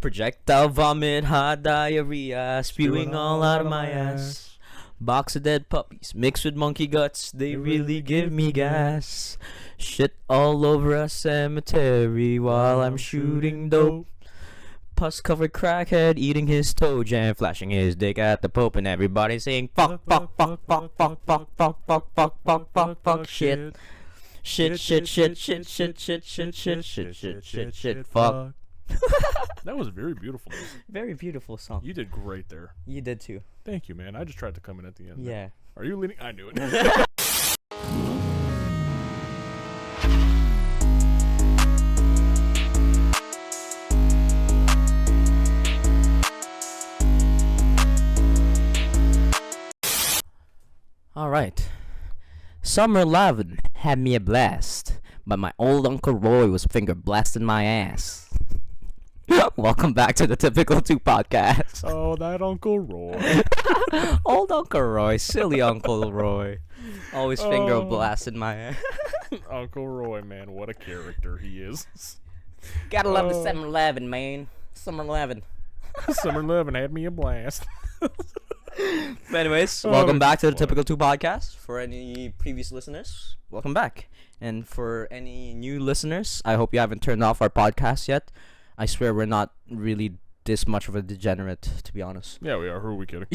Projectile vomit, hot diarrhea, spewing all out of my ass. Box of dead puppies mixed with monkey guts, they really give me gas. Shit all over a cemetery while I'm shooting dope. Pus-covered crackhead eating his toe jam, flashing his dick at the Pope, and everybody saying fuck, fuck, fuck, fuck, fuck, fuck, fuck, fuck, fuck, fuck, fuck, fuck, shit. Shit, shit, shit, shit, shit, shit, shit, shit, shit, shit, shit, shit, fuck. That was a very beautiful. Very beautiful song. You did great there. You did too. Thank you, man. I just tried to come in at the end. Yeah. Are you leaning? I knew it. Alright. Summer 11 had me a blast, but my old Uncle Roy was finger blasting my ass. Welcome back to the Typical 2 podcast. Oh, that Uncle Roy. Old Uncle Roy, silly Uncle Roy. Always finger blasting my ass. Uncle Roy, man, what a character he is. Gotta love the 7-Eleven, man. Summer 11. Summer 11 had me a blast. But anyways, welcome back to the Typical 2 podcast. For any previous listeners, welcome back. And for any new listeners, I hope you haven't turned off our podcast yet. I swear we're not really this much of a degenerate, to be honest. Yeah, we are. Who are we kidding?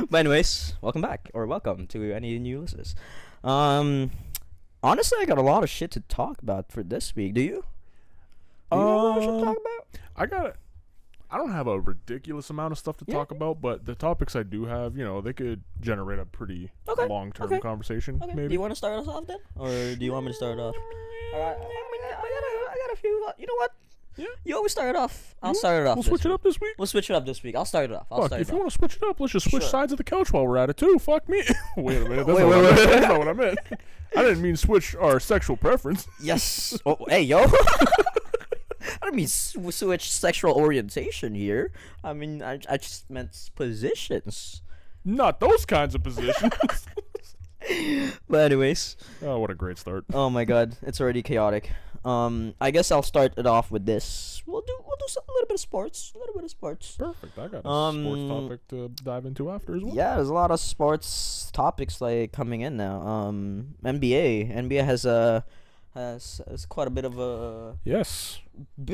But anyways, welcome back, or welcome to any new listeners. Honestly, I got a lot of shit to talk about for this week. Do you? Do you know what I should talk about? I don't have a ridiculous amount of stuff to talk about, but the topics I do have, they could generate a pretty long-term conversation. Okay. Maybe. Do you want to start us off then, or do you want me to start off? I got a few. You know what? Yeah. You always start it off. I'll start it off. We'll switch it up this week. We'll switch it up this week. I'll start it off. Fuck, if you want to switch it up, let's just switch sides of the couch while we're at it too. Fuck me. Wait a minute. That's not what I meant. I didn't mean switch our sexual preference. Yes. Oh, hey, yo. I don't mean switch sexual orientation here. I mean, I just meant positions. Not those kinds of positions. But anyways. Oh, what a great start. Oh my god, it's already chaotic. I guess I'll start it off with this. We'll do a little bit of sports. Perfect. I got a sports topic to dive into after as well. Yeah, there's a lot of sports topics like coming in now. NBA has quite a bit of a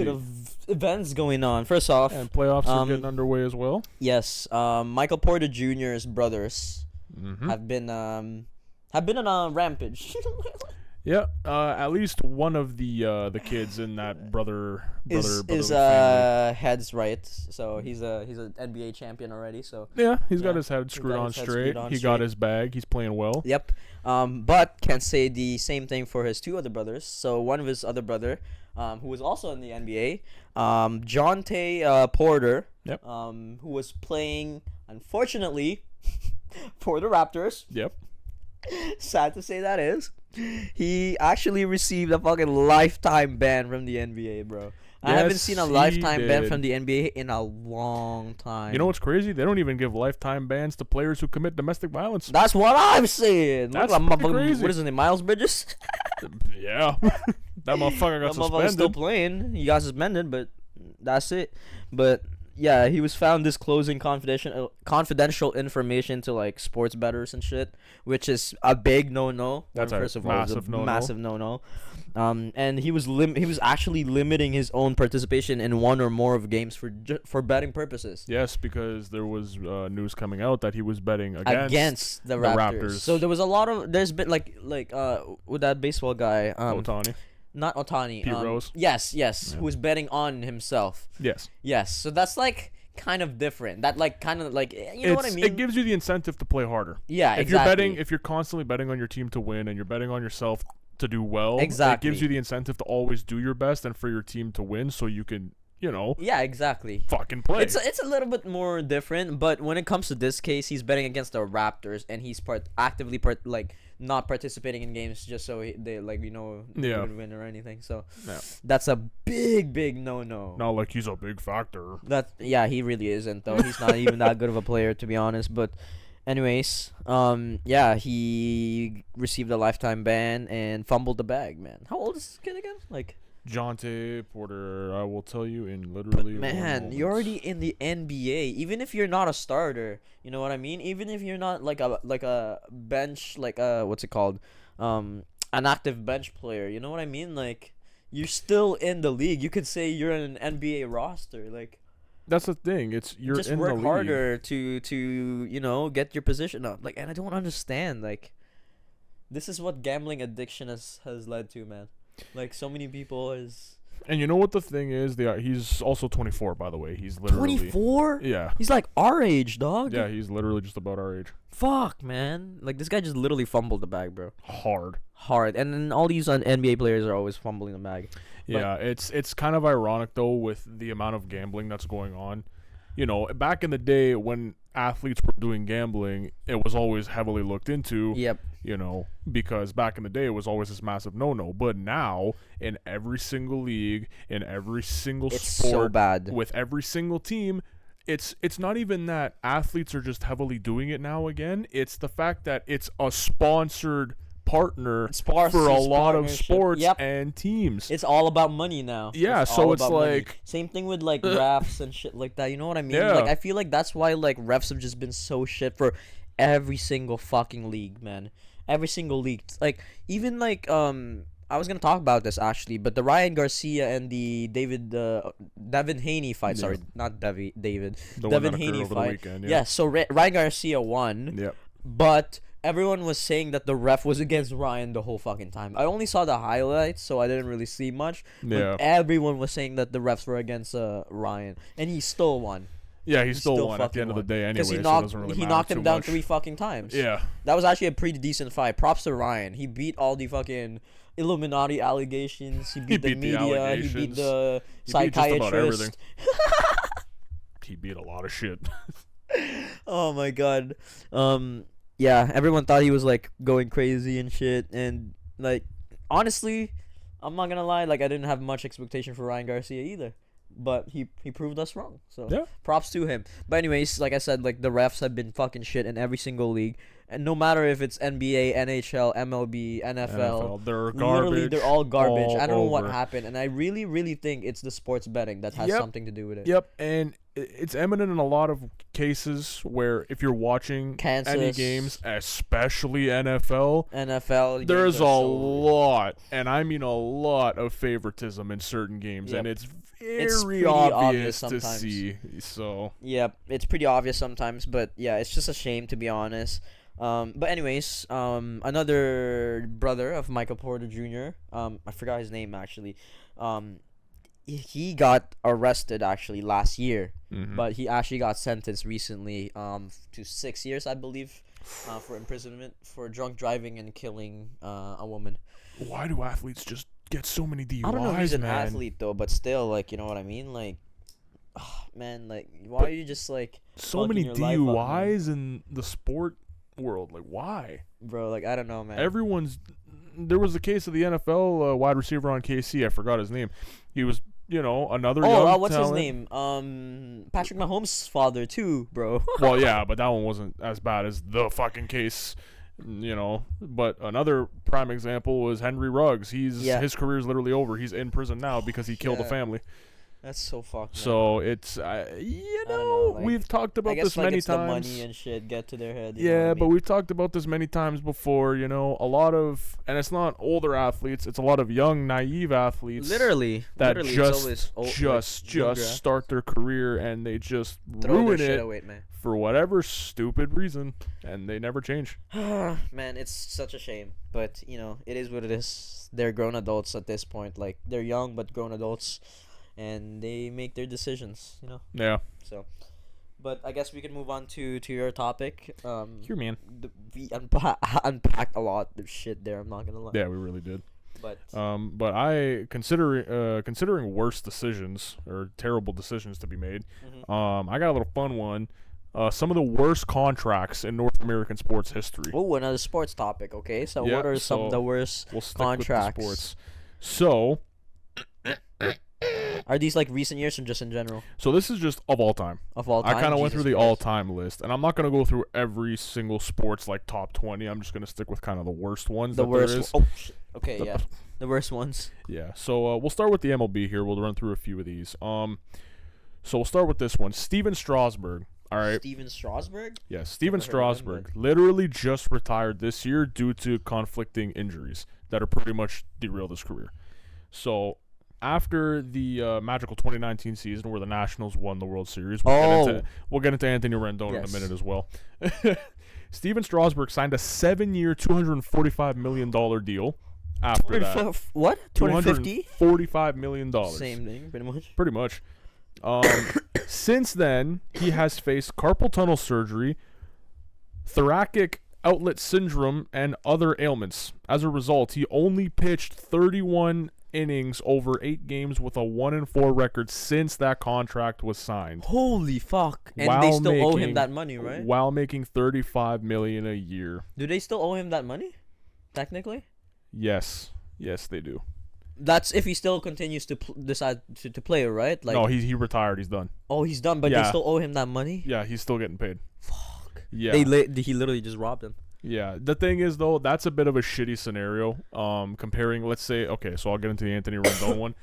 of events going on. First off, and playoffs are getting underway as well. Yes, Michael Porter Jr.'s brothers have been on a rampage. Yeah, at least one of the kids in that brother is family. head's right. So he's an NBA champion already. So yeah, he's got his head screwed on straight. He got his bag. He's playing well. Yep. But can't say the same thing for his two other brothers. So one of his other brother, who was also in the NBA, Jonte Porter. Yep. Who was playing, unfortunately, for the Raptors. Yep. Sad to say that is. He actually received a fucking lifetime ban from the NBA, bro. I haven't seen a lifetime ban from the NBA in a long time. You know what's crazy? They don't even give lifetime bans to players who commit domestic violence. That's what I'm saying. That's crazy. What is his name? Miles Bridges? Yeah. That motherfucker got suspended. Motherfucker's still playing. He got suspended, but that's it. But yeah, he was found disclosing confidential information to like sports bettors and shit, which is a big no-no. That's a massive no-no. And he was actually limiting his own participation in one or more of games for betting purposes. Yes, because there was news coming out that he was betting against the Raptors. So there was a lot of there's been like with that baseball guy Ohtani. Not Ohtani. Pete Rose. Yes, who was betting on himself. Yes. So that's like kind of different. That like kind of like you know what I mean. It gives you the incentive to play harder. Yeah, exactly. If you're constantly betting on your team to win and you're betting on yourself to do well, exactly, it gives you the incentive to always do your best and for your team to win, so you can. Yeah, exactly. Fucking play. It's a little bit more different, but when it comes to this case, he's betting against the Raptors, and he's actively not participating in games just so they would win or anything. So that's a big no. Not like he's a big factor. He really isn't though. He's not even that good of a player, to be honest. But anyways, he received a lifetime ban and fumbled the bag. Man, how old is this kid again? Like Jonte Porter, I will tell you in literally. Man, you're already in the NBA. Even if you're not a starter, you know what I mean. Even if you're not like a bench, what's it called, an active bench player. You know what I mean? Like, you're still in the league. You could say you're in an NBA roster. Like, that's the thing. You're just in work the league. harder to get your position up. Like, and I don't understand. Like, this is what gambling addiction has led to, man. Like, so many people is. And you know what the thing is? He's also 24, by the way. He's literally 24. Yeah. He's like our age, dog. Yeah, he's literally just about our age. Fuck, man. Like, this guy just literally fumbled the bag, bro. Hard. And then all these NBA players are always fumbling the bag. Yeah, it's kind of ironic though with the amount of gambling that's going on. You know, back in the day when athletes were doing gambling, it was always heavily looked into. Yep. You know, because back in the day it was always this massive no-no. But now, in every single league, in every single It's sport, so bad. with every single team, it's not even that athletes are just heavily doing it now again. It's the fact that it's a sponsored partner for a lot of sports and teams. It's all about money now. Yeah, so it's like money. Same thing with like refs and shit like that. You know what I mean? Yeah. Like, I feel like that's why like refs have just been so shit for every single fucking league, man. Every single league. Like, even like I was gonna talk about this actually, but the Ryan Garcia and the Devin Haney fight. Yeah. Sorry, not David. The Devin one that Haney over fight. the weekend, Yeah. So Ryan Garcia won. Yep. But everyone was saying that the ref was against Ryan the whole fucking time. I only saw the highlights, so I didn't really see much. Yeah. But everyone was saying that the refs were against Ryan, and he still won. Yeah, he still won at the end of the day anyway. Because It doesn't really he matter knocked him too down much. 3 fucking times. Yeah. That was actually a pretty decent fight. Props to Ryan. He beat all the fucking Illuminati allegations. He beat the media. He beat the psychiatrist. Just about everything. He beat a lot of shit. Oh my god. Yeah, everyone thought he was like going crazy and shit, and like honestly, I'm not gonna lie, like I didn't have much expectation for Ryan Garcia either. But he proved us wrong. So yeah. Props to him. But anyways, like I said, like the refs have been fucking shit in every single league. And no matter if it's NBA, NHL, MLB, NFL, they're garbage. Literally, they're all garbage. I don't know what over. happened, and I really, really think it's the sports betting that has something to do with it. Yep, and it's eminent in a lot of cases where if you're watching any games, especially NFL, there's a lot, and I mean a lot of favoritism in certain games, and it's very obvious to see. So yep, it's pretty obvious sometimes, but yeah, it's just a shame to be honest. But anyways, another brother of Michael Porter Jr. I forgot his name actually. He got arrested actually last year, but he actually got sentenced recently to 6 years, I believe, for imprisonment for drunk driving and killing a woman. Why do athletes just get so many DUIs? I don't know if he's an athlete though, but still, like, you know what I mean? Like, man, like, why are you just like so many DUIs in the sport world? Like, why, bro? Like, I don't know, man. There was a case of the NFL wide receiver on KC. I forgot his name. He was, another young what's talent. his name? Patrick Mahomes' father too, bro. Well, yeah, but that one wasn't as bad as the fucking case, But another prime example was Henry Ruggs. His career is literally over. He's in prison now because he killed a family. That's so fucked. So it's we've talked about this many times. The money and shit get to their head. But we've talked about this many times before. A lot of, and it's not older athletes. It's a lot of young, naive athletes. Literally, just start their career and they just ruin it for whatever stupid reason, and they never change. Man, it's such a shame, but it is what it is. They're grown adults at this point. Like, they're young but grown adults. And they make their decisions, Yeah. So, but I guess we can move on to your topic. Here, man. We unpacked a lot of shit there. I'm not gonna lie. Yeah, we really did. But I considering worse decisions or terrible decisions to be made. I got a little fun one. Some of the worst contracts in North American sports history. Oh, another sports topic. Okay, so what are some of the worst contracts? With the sports. So. Are these like recent years or just in general? So this is just of all time. Of all time. I kind of went through the all-time list, and I'm not gonna go through every single sports like top 20. I'm just gonna stick with kind of the worst ones. The worst. Oh, shit. Okay, yeah. The worst ones. Yeah. So we'll start with the MLB here. We'll run through a few of these. So we'll start with this one. Steven Strasburg. All right. Steven Strasburg? Yeah, Steven Strasburg literally just retired this year due to conflicting injuries that are pretty much derailed his career. So after the magical 2019 season where the Nationals won the World Series, we'll get into Anthony Rendon in a minute as well. Steven Strasburg signed a 7-year, $245 million deal after that. What? 250? $45 million. Same thing, pretty much. Pretty much. Since then, he has faced carpal tunnel surgery, thoracic outlet syndrome, and other ailments. As a result, he only pitched 31 innings over 8 games with a 1-4 record since that contract was signed. Holy fuck. And they still owe him that money, right? While making $35 million a year. Do they still owe him that money? Technically? Yes. Yes, they do. That's if he still continues to decide to play, right? Like, no, he retired. He's done. Oh, he's done, but they still owe him that money? Yeah, he's still getting paid. Fuck. Yeah. He literally just robbed him. Yeah. The thing is, though, that's a bit of a shitty scenario. Comparing, let's say, okay, so I'll get into the Anthony Rendon one.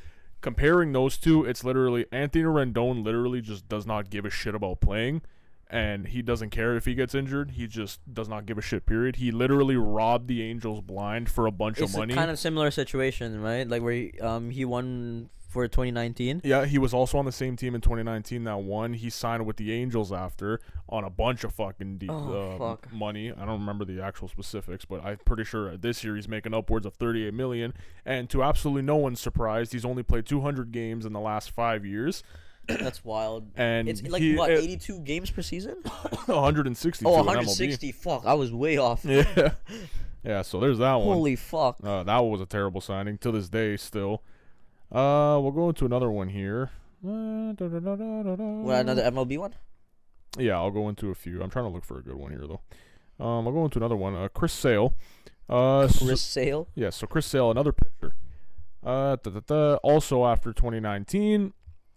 Comparing those two, it's literally, Anthony Rendon literally just does not give a shit about playing. And he doesn't care if he gets injured. He just does not give a shit, period. He literally robbed the Angels blind for a bunch of money. It's a kind of similar situation, right? Like where he won for 2019. Yeah, he was also on the same team in 2019 that won. He signed with the Angels after on a bunch of fucking money. I don't remember the actual specifics, but I'm pretty sure this year he's making upwards of $38 million. And to absolutely no one's surprise, he's only played 200 games in the last 5 years. That's wild. And it's like 82 games per season? 162. Oh, 160. Fuck, I was way off. Yeah. Yeah, so there's that one. Holy fuck. That was a terrible signing to this day still. We'll go into another one here. What, another MLB one? Yeah, I'll go into a few. I'm trying to look for a good one here though. I'll go into another one. Chris Sale. Sale? Yeah, so Chris Sale, another pitcher. Also after 2019,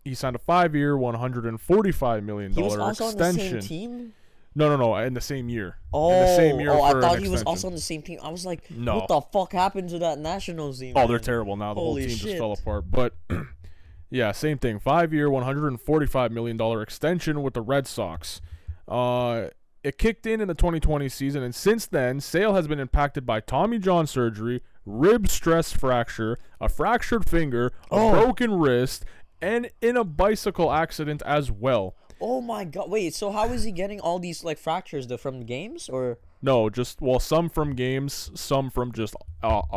he signed a 5-year, $145 million extension. He was also on the same team? No, in the same year. Oh, in the same year I thought he was also on the same team. I was like, no. What the fuck happened to that Nationals team? Oh, they're terrible now. The whole team just fell apart. But, yeah, same thing. 5-year, $145 million extension with the Red Sox. It kicked in the 2020 season, and since then, Sale has been impacted by Tommy John surgery, rib stress fracture, a fractured finger, a broken wrist, and in a bicycle accident as well. Oh my god! Wait, so how is he getting all these like fractures? From games or? No, just some from games, some from just out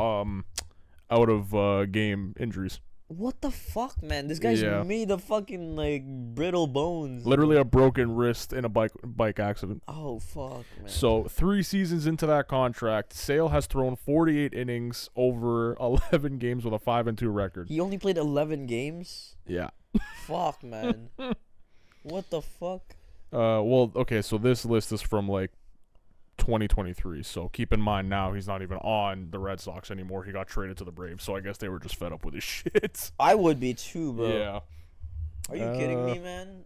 of game injuries. What the fuck, man? This guy's made of fucking like brittle bones. Literally a broken wrist in a bike accident. Oh fuck, man. So 3 seasons into that contract, Sale has thrown 48 innings over 11 games with a 5-2 record. He only played 11 games? Yeah. Fuck, man. What the fuck? Well, okay, so this list is from like 2023, so keep in mind now he's not even on the Red Sox anymore. He got traded to the Braves, so I guess they were just fed up with his shit. I would be too, bro. Yeah. Are you kidding me, man?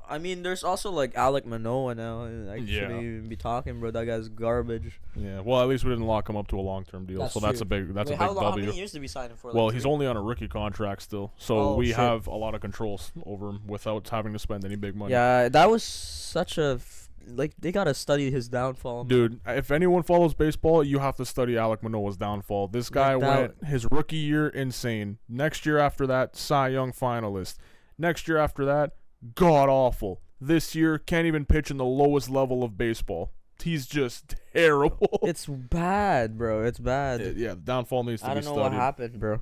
I mean, there's also like Alek Manoah now. I shouldn't even be talking, bro. That guy's garbage. Yeah. Well, at least we didn't lock him up to a long-term deal, that's a big W. How many years did we sign him for? Well, he's only on a rookie contract still, so we have a lot of controls over him without having to spend any big money. Yeah, that was such a they gotta study his downfall, man. Dude, if anyone follows baseball, you have to study Alek Manoah's downfall. This guy went his rookie year insane. Next year after that, Cy Young finalist. Next year after that, god awful. This year, can't even pitch in the lowest level of baseball. He's just terrible. It's bad, bro. It's bad. Yeah, the downfall needs to be studied. I don't know what happened, bro.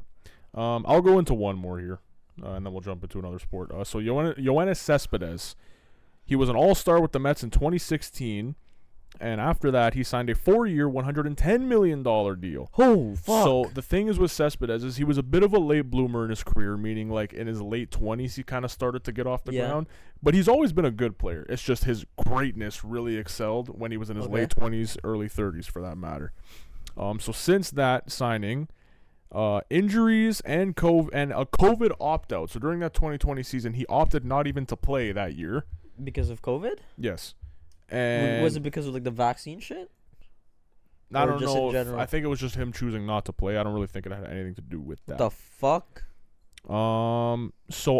I'll go into one more here, and then we'll jump into another sport. So Yoenis Cespedes. He was an all-star with the Mets in 2016, and after that, he signed a 4-year, $110 million deal. Oh, fuck. So the thing is with Cespedes is he was a bit of a late bloomer in his career, meaning like in his late 20s, he kind of started to get off the ground. But he's always been a good player. It's just his greatness really excelled when he was in his late 20s, early 30s for that matter. So since that signing, injuries and a COVID opt-out. So during that 2020 season, he opted not even to play that year. Because of COVID? Yes. And was it because of like the vaccine shit? I don't know. I think it was just him choosing not to play. I don't really think it had anything to do with that. The fuck? So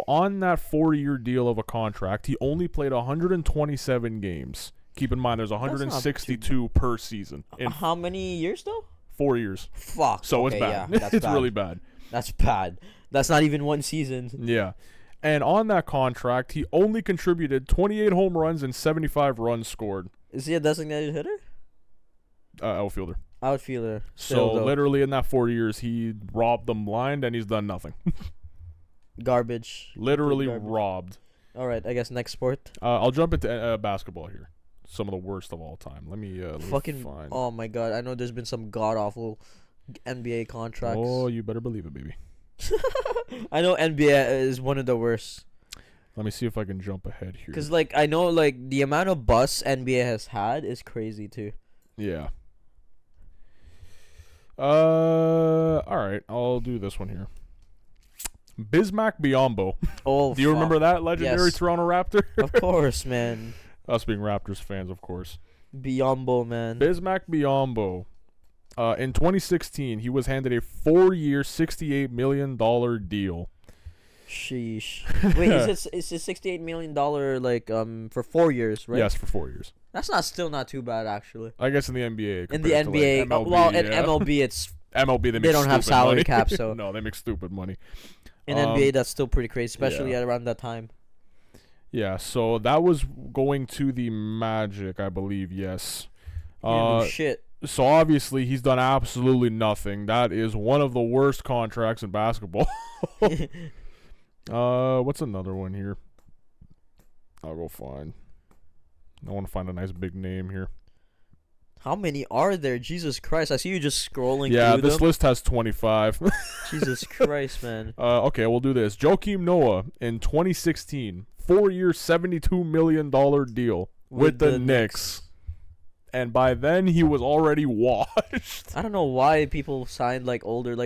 on that 4-year deal of a contract, he only played 127 games. Keep in mind, there's 162 per season. How many years though? 4 years. Fuck. So it's bad. Yeah, it's really bad. That's bad. That's not even one season. Yeah. And on that contract, he only contributed 28 home runs and 75 runs scored. Is he a designated hitter? Outfielder. Outfielder. So literally in that 4 years, he robbed them blind and he's done nothing. Garbage. Literally robbed. All right, I guess next sport. I'll jump into basketball here. Some of the worst of all time. Let me find. Oh my god, I know there's been some god awful NBA contracts. Oh, you better believe it, baby. I know NBA is one of the worst. Let me see if I can jump ahead here. Cause like I know like the amount of busts NBA has had is crazy too. Yeah. All right, I'll do this one here. Bismack Biyombo. Oh, do you remember that legendary Toronto Raptor? Of course, man. Us being Raptors fans, of course. Biyombo, man. Bismack Biyombo. In 2016, he was handed a 4-year, $68 million deal. Sheesh. Wait, is it $68 million like for 4 years, right? Yes, for 4 years. That's still not too bad actually. I guess in the NBA. In the NBA, like MLB, in MLB it's MLB they don't have salary cap, so no, they make stupid money. In NBA, that's still pretty crazy, especially at around that time. Yeah, so that was going to the Magic, I believe. Yes. Shit. So obviously he's done absolutely nothing. That is one of the worst contracts in basketball. What's another one here? I'll go find. I want to find a nice big name here. How many are there? Jesus Christ. I see you just scrolling through Yeah, this them. list has 25. Jesus Christ, man. Okay, we'll do this. Joakim Noah in 2016. 4-year, $72 million deal with the Knicks. And by then, he was already washed. I don't know why people signed older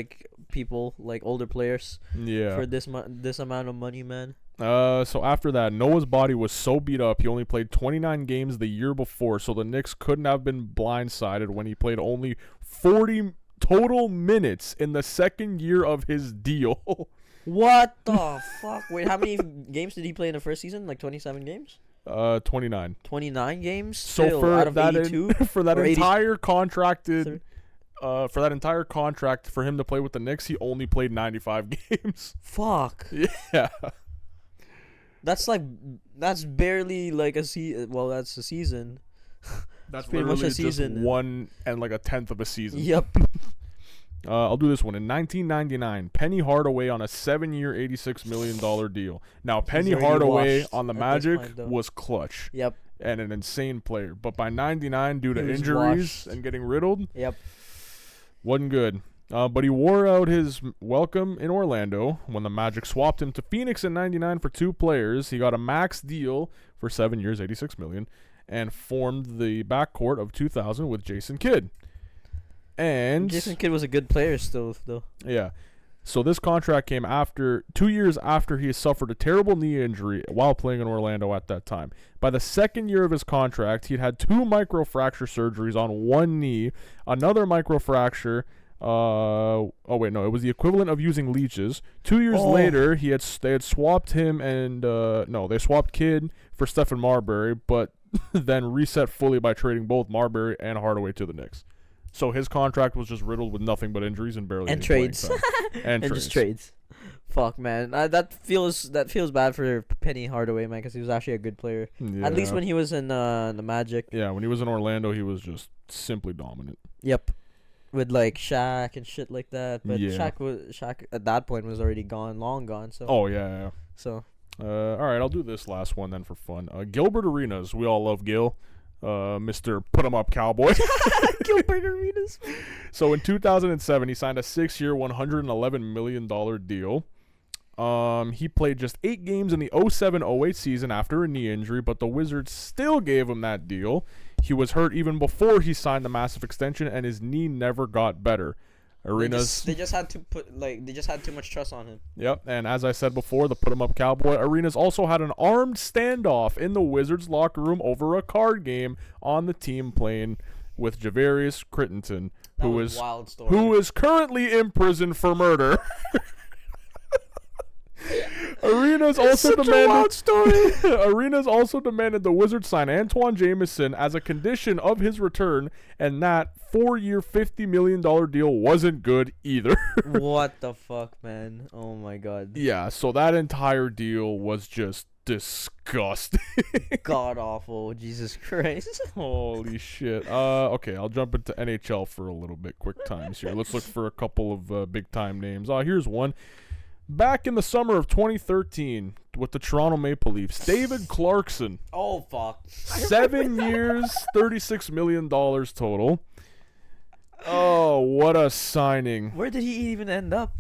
players. Yeah. For this amount of money, man. So after that, Noah's body was so beat up, he only played 29 games the year before, so the Knicks couldn't have been blindsided when he played only 40 total minutes in the second year of his deal. What the fuck? Wait, how many games did he play in the first season? Like 27 games? 29. 29 games? So for out of that 82? For that entire contracted for that entire contract for him to play with the Knicks, he only played 95 games. Fuck. Yeah. That's barely like a season. Well, that's a season. That's pretty much a season. Just 1 and like a tenth of a season. Yep. I'll do this one. In 1999, Penny Hardaway on a 7-year, $86 million deal. Now, Penny Hardaway on the Magic was clutch. Yep. And an insane player. But by 99, due to injuries and getting riddled, wasn't good. But he wore out his welcome in Orlando when the Magic swapped him to Phoenix in 99 for 2 players. He got a max deal for 7 years, $86 million, and formed the backcourt of 2000 with Jason Kidd. And Jason Kidd was a good player still, though. Yeah. So this contract came 2 years after he suffered a terrible knee injury while playing in Orlando at that time. By the second year of his contract, he'd had 2 microfracture surgeries on one knee, another microfracture. It was the equivalent of using leeches. 2 years later, they had swapped him and they swapped Kidd for Stephen Marbury, but then reset fully by trading both Marbury and Hardaway to the Knicks. So his contract was just riddled with nothing but injuries and barely any trades. and trades. Just trades. Fuck, man. That feels bad for Penny Hardaway, man, because he was actually a good player. Yeah. At least when he was in the Magic. Yeah, when he was in Orlando, he was just simply dominant. Yep. With like Shaq and shit like that, but Shaq at that point was already long gone. So. Oh yeah. So. All right, I'll do this last one then for fun. Gilbert Arenas, we all love Gil. Mr. Put 'em Up Cowboy. Gilbert Arenas. So in 2007, he signed a 6-year, $111 million deal. He played just 8 games in the 07-08 season after a knee injury, but the Wizards still gave him that deal. He was hurt even before he signed the massive extension, and his knee never got better. Arenas. They just had too much trust on him. Yep, and as I said before, the Put 'em Up Cowboy. Arenas also had an armed standoff in the Wizards locker room over a card game on the team playing with Javarius Crittenton, who who is currently in prison for murder. Arenas also demanded the Wizards sign Antoine Jameson as a condition of his return, and that 4-year, $50 million deal wasn't good either. What the fuck, man? Oh my god. Yeah, so that entire deal was just disgusting. God awful. Jesus Christ. Holy shit. Okay, I'll jump into NHL for a little bit. Quick times here. Let's look for a couple of big time names. Here's one. Back in the summer of 2013 with the Toronto Maple Leafs, David Clarkson. Oh, fuck. 7 years, $36 million total. Oh, what a signing. Where did he even end up?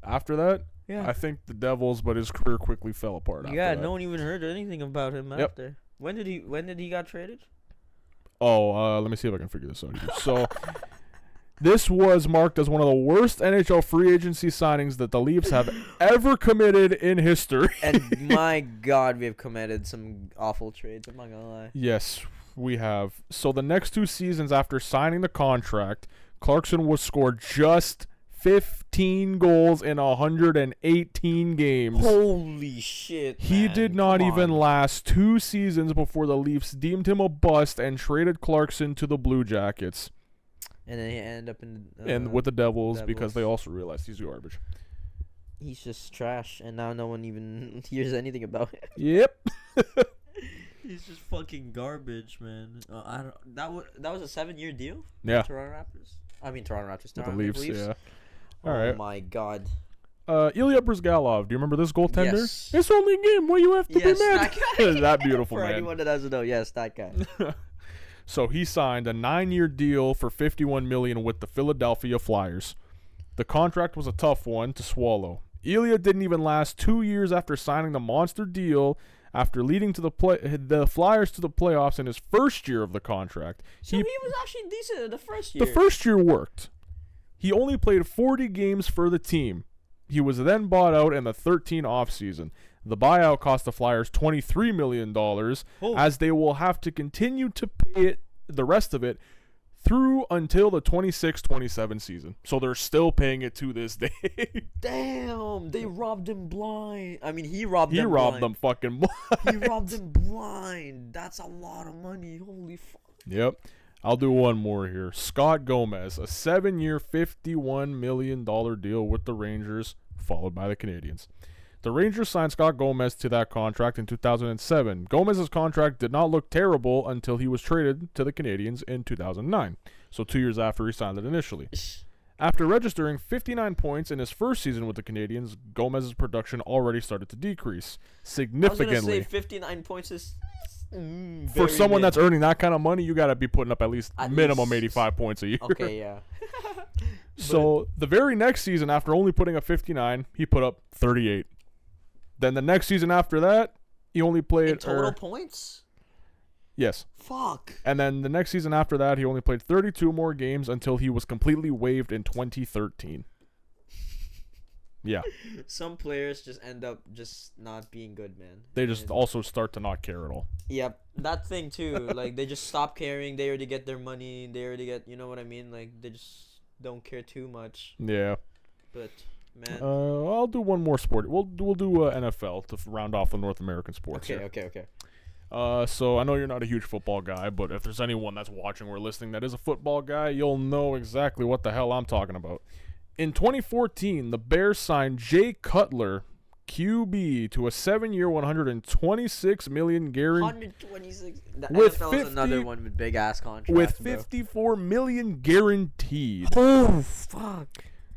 After that? Yeah. I think the Devils, but his career quickly fell apart after that. No one even heard anything about him after. When did he got traded? Oh, let me see if I can figure this out here. So... This was marked as one of the worst NHL free agency signings that the Leafs have ever committed in history. And my God, we have committed some awful trades. I'm not going to lie. Yes, we have. So the next 2 seasons after signing the contract, Clarkson would score just 15 goals in 118 games. Holy shit, man. He did not even last 2 seasons before the Leafs deemed him a bust and traded Clarkson to the Blue Jackets. And then he ended up in... and with the Devils because they also realized he's garbage. He's just trash, and now no one even hears anything about him. Yep. He's just fucking garbage, man. That was a 7-year deal? Yeah. Toronto Raptors? Toronto With the Leafs, yeah. All right. right. Oh, my God. Ilya Brizgalov. Do you remember this goaltender? Yes. It's only a game. Why you have to be mad? That beautiful For man. anyone that doesn't know, yes, that guy. So he signed a 9-year deal for $51 million with the Philadelphia Flyers. The contract was a tough one to swallow. Ilya didn't even last 2 years after signing the monster deal after leading to the Flyers to the playoffs in his first year of the contract. So he was actually decent in the first year. The first year worked. He only played 40 games for the team. He was then bought out in the 13 offseason. The buyout cost the Flyers $23 million, as they will have to continue to pay it, the rest of it, through until the 26-27 season. So they're still paying it to this day. Damn, they robbed him blind. He robbed them fucking blind. He robbed them blind. That's a lot of money. Holy fuck. Yep. I'll do one more here. Scott Gomez, a 7-year, $51 million deal with the Rangers, followed by the Canadiens. The Rangers signed Scott Gomez to that contract in 2007. Gomez's contract did not look terrible until he was traded to the Canadiens in 2009, so 2 years after he signed it initially. After registering 59 points in his first season with the Canadiens, Gomez's production already started to decrease significantly. I was going to say 59 points is... for someone that's earning that kind of money, you got to be putting up at least 85 points a year. Okay, yeah. So the very next season, after only putting up 59, he put up 38. Then the next season after that, he only played... In total points? Yes. Fuck. And then the next season after that, he only played 32 more games until he was completely waived in 2013. Yeah. Some players just end up just not being good, man. They just also start to not care at all. Yep. That thing, too. Like, they just stop caring. They already get their money. They already get... You know what I mean? Like, they just don't care too much. Yeah. But... Man. I'll do one more sport. We'll do NFL to round off the North American sports. Okay. So I know you're not a huge football guy, but if there's anyone that's watching or listening that is a football guy, you'll know exactly what the hell I'm talking about. In 2014, the Bears signed Jay Cutler, QB, to a 7-year, $126 million guarantee. 126. The NFL is another one with big ass contracts. With $54 million guaranteed. Oh fuck.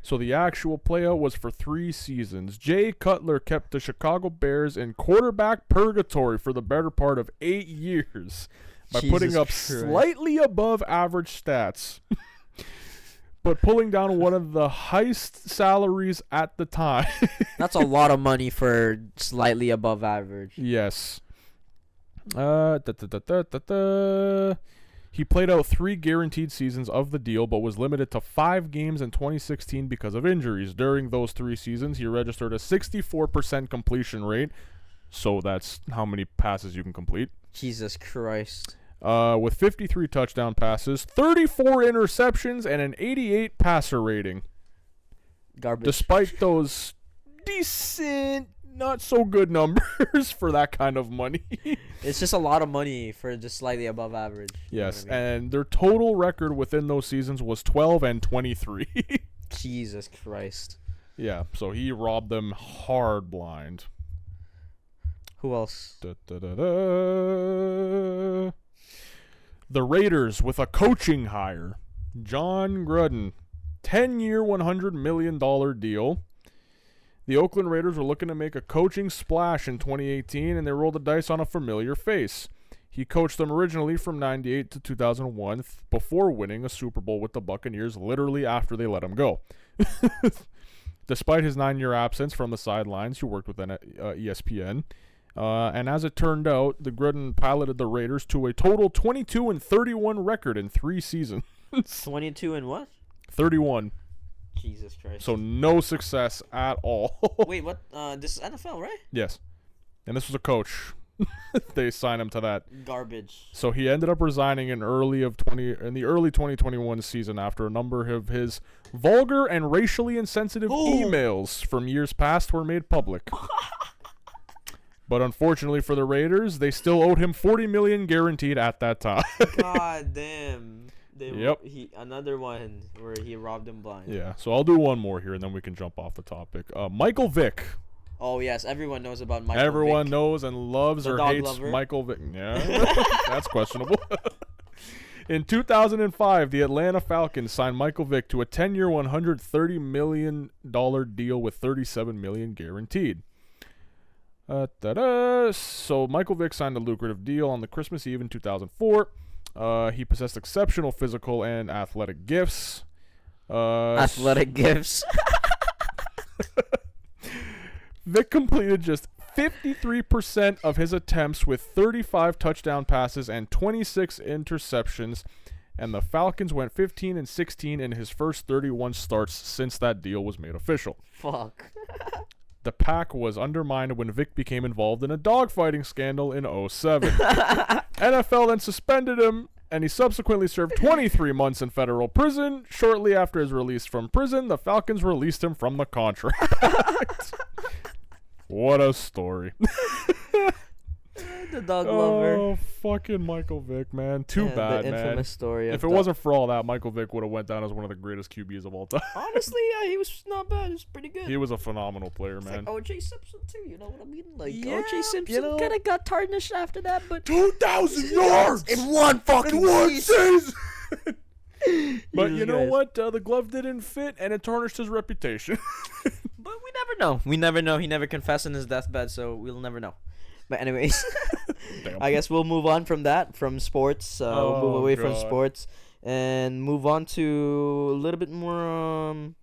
So the actual playout was for 3 seasons. Jay Cutler kept the Chicago Bears in quarterback purgatory for the better part of 8 years by putting up slightly above average stats, but pulling down one of the highest salaries at the time. That's a lot of money for slightly above average. Yes. He played out 3 guaranteed seasons of the deal, but was limited to 5 games in 2016 because of injuries. During those 3 seasons, he registered a 64% completion rate. So that's how many passes you can complete. Jesus Christ. with 53 touchdown passes, 34 interceptions, and an 88 passer rating. Garbage. Despite those decent, not so good numbers for that kind of money. It's just a lot of money for just slightly above average. Yes, and their total record within those seasons was 12-23. Jesus Christ. Yeah, so he robbed them hard blind. Who else? The Raiders with a coaching hire. John Gruden. 10-year, $100 million deal. The Oakland Raiders were looking to make a coaching splash in 2018, and they rolled the dice on a familiar face. He coached them originally from 98 to 2001 before winning a Super Bowl with the Buccaneers literally after they let him go. Despite his 9-year absence from the sidelines, he worked with ESPN. And as it turned out, the Gruden piloted the Raiders to a total 22-31 record in 3 seasons. 22 and what? 31. Jesus Christ. So no success at all. Wait, what? This is NFL, right? Yes. And this was a coach. They signed him to that. Garbage. So he ended up resigning in the early 2021 season after a number of his vulgar and racially insensitive emails from years past were made public. But unfortunately for the Raiders, they still owed him $40 million guaranteed at that time. God damn. Yep. Another one where he robbed him blind. Yeah. So I'll do one more here, and then we can jump off the topic. Michael Vick. Oh yes, everyone knows about Michael. Everyone Vick. knows and loves or hates lover. Michael Vick. Yeah, that's questionable. In 2005, the Atlanta Falcons signed Michael Vick to a 10-year, $130 million deal with $37 million guaranteed. So Michael Vick signed a lucrative deal on the Christmas Eve in 2004. He possessed exceptional physical and athletic gifts. Athletic gifts. Vick completed just 53% of his attempts with 35 touchdown passes and 26 interceptions, and the Falcons went 15-16 in his first 31 starts since that deal was made official. Fuck. The pack was undermined when Vick became involved in a dogfighting scandal in 2007. NFL then suspended him, and he subsequently served 23 months in federal prison. Shortly after his release from prison, the Falcons released him from the contract. What a story. The dog lover. Oh, fucking Michael Vick, man. Too bad, the man. infamous story. If it wasn't for all that, Michael Vick would have went down as one of the greatest QBs of all time. Honestly, yeah, he was not bad. He was pretty good. He was a phenomenal player, It's man. like O.J. Simpson too. You know what I mean? Like Yeah, O.J. Simpson kind of got tarnished after that, but 2,000 yards in one fucking season. But you know what? The glove didn't fit, and it tarnished his reputation. But we never know. We never know. He never confessed in his deathbed, so we'll never know. But anyways, I guess we'll move on from that, from sports. We'll move away from sports and move on to a little bit more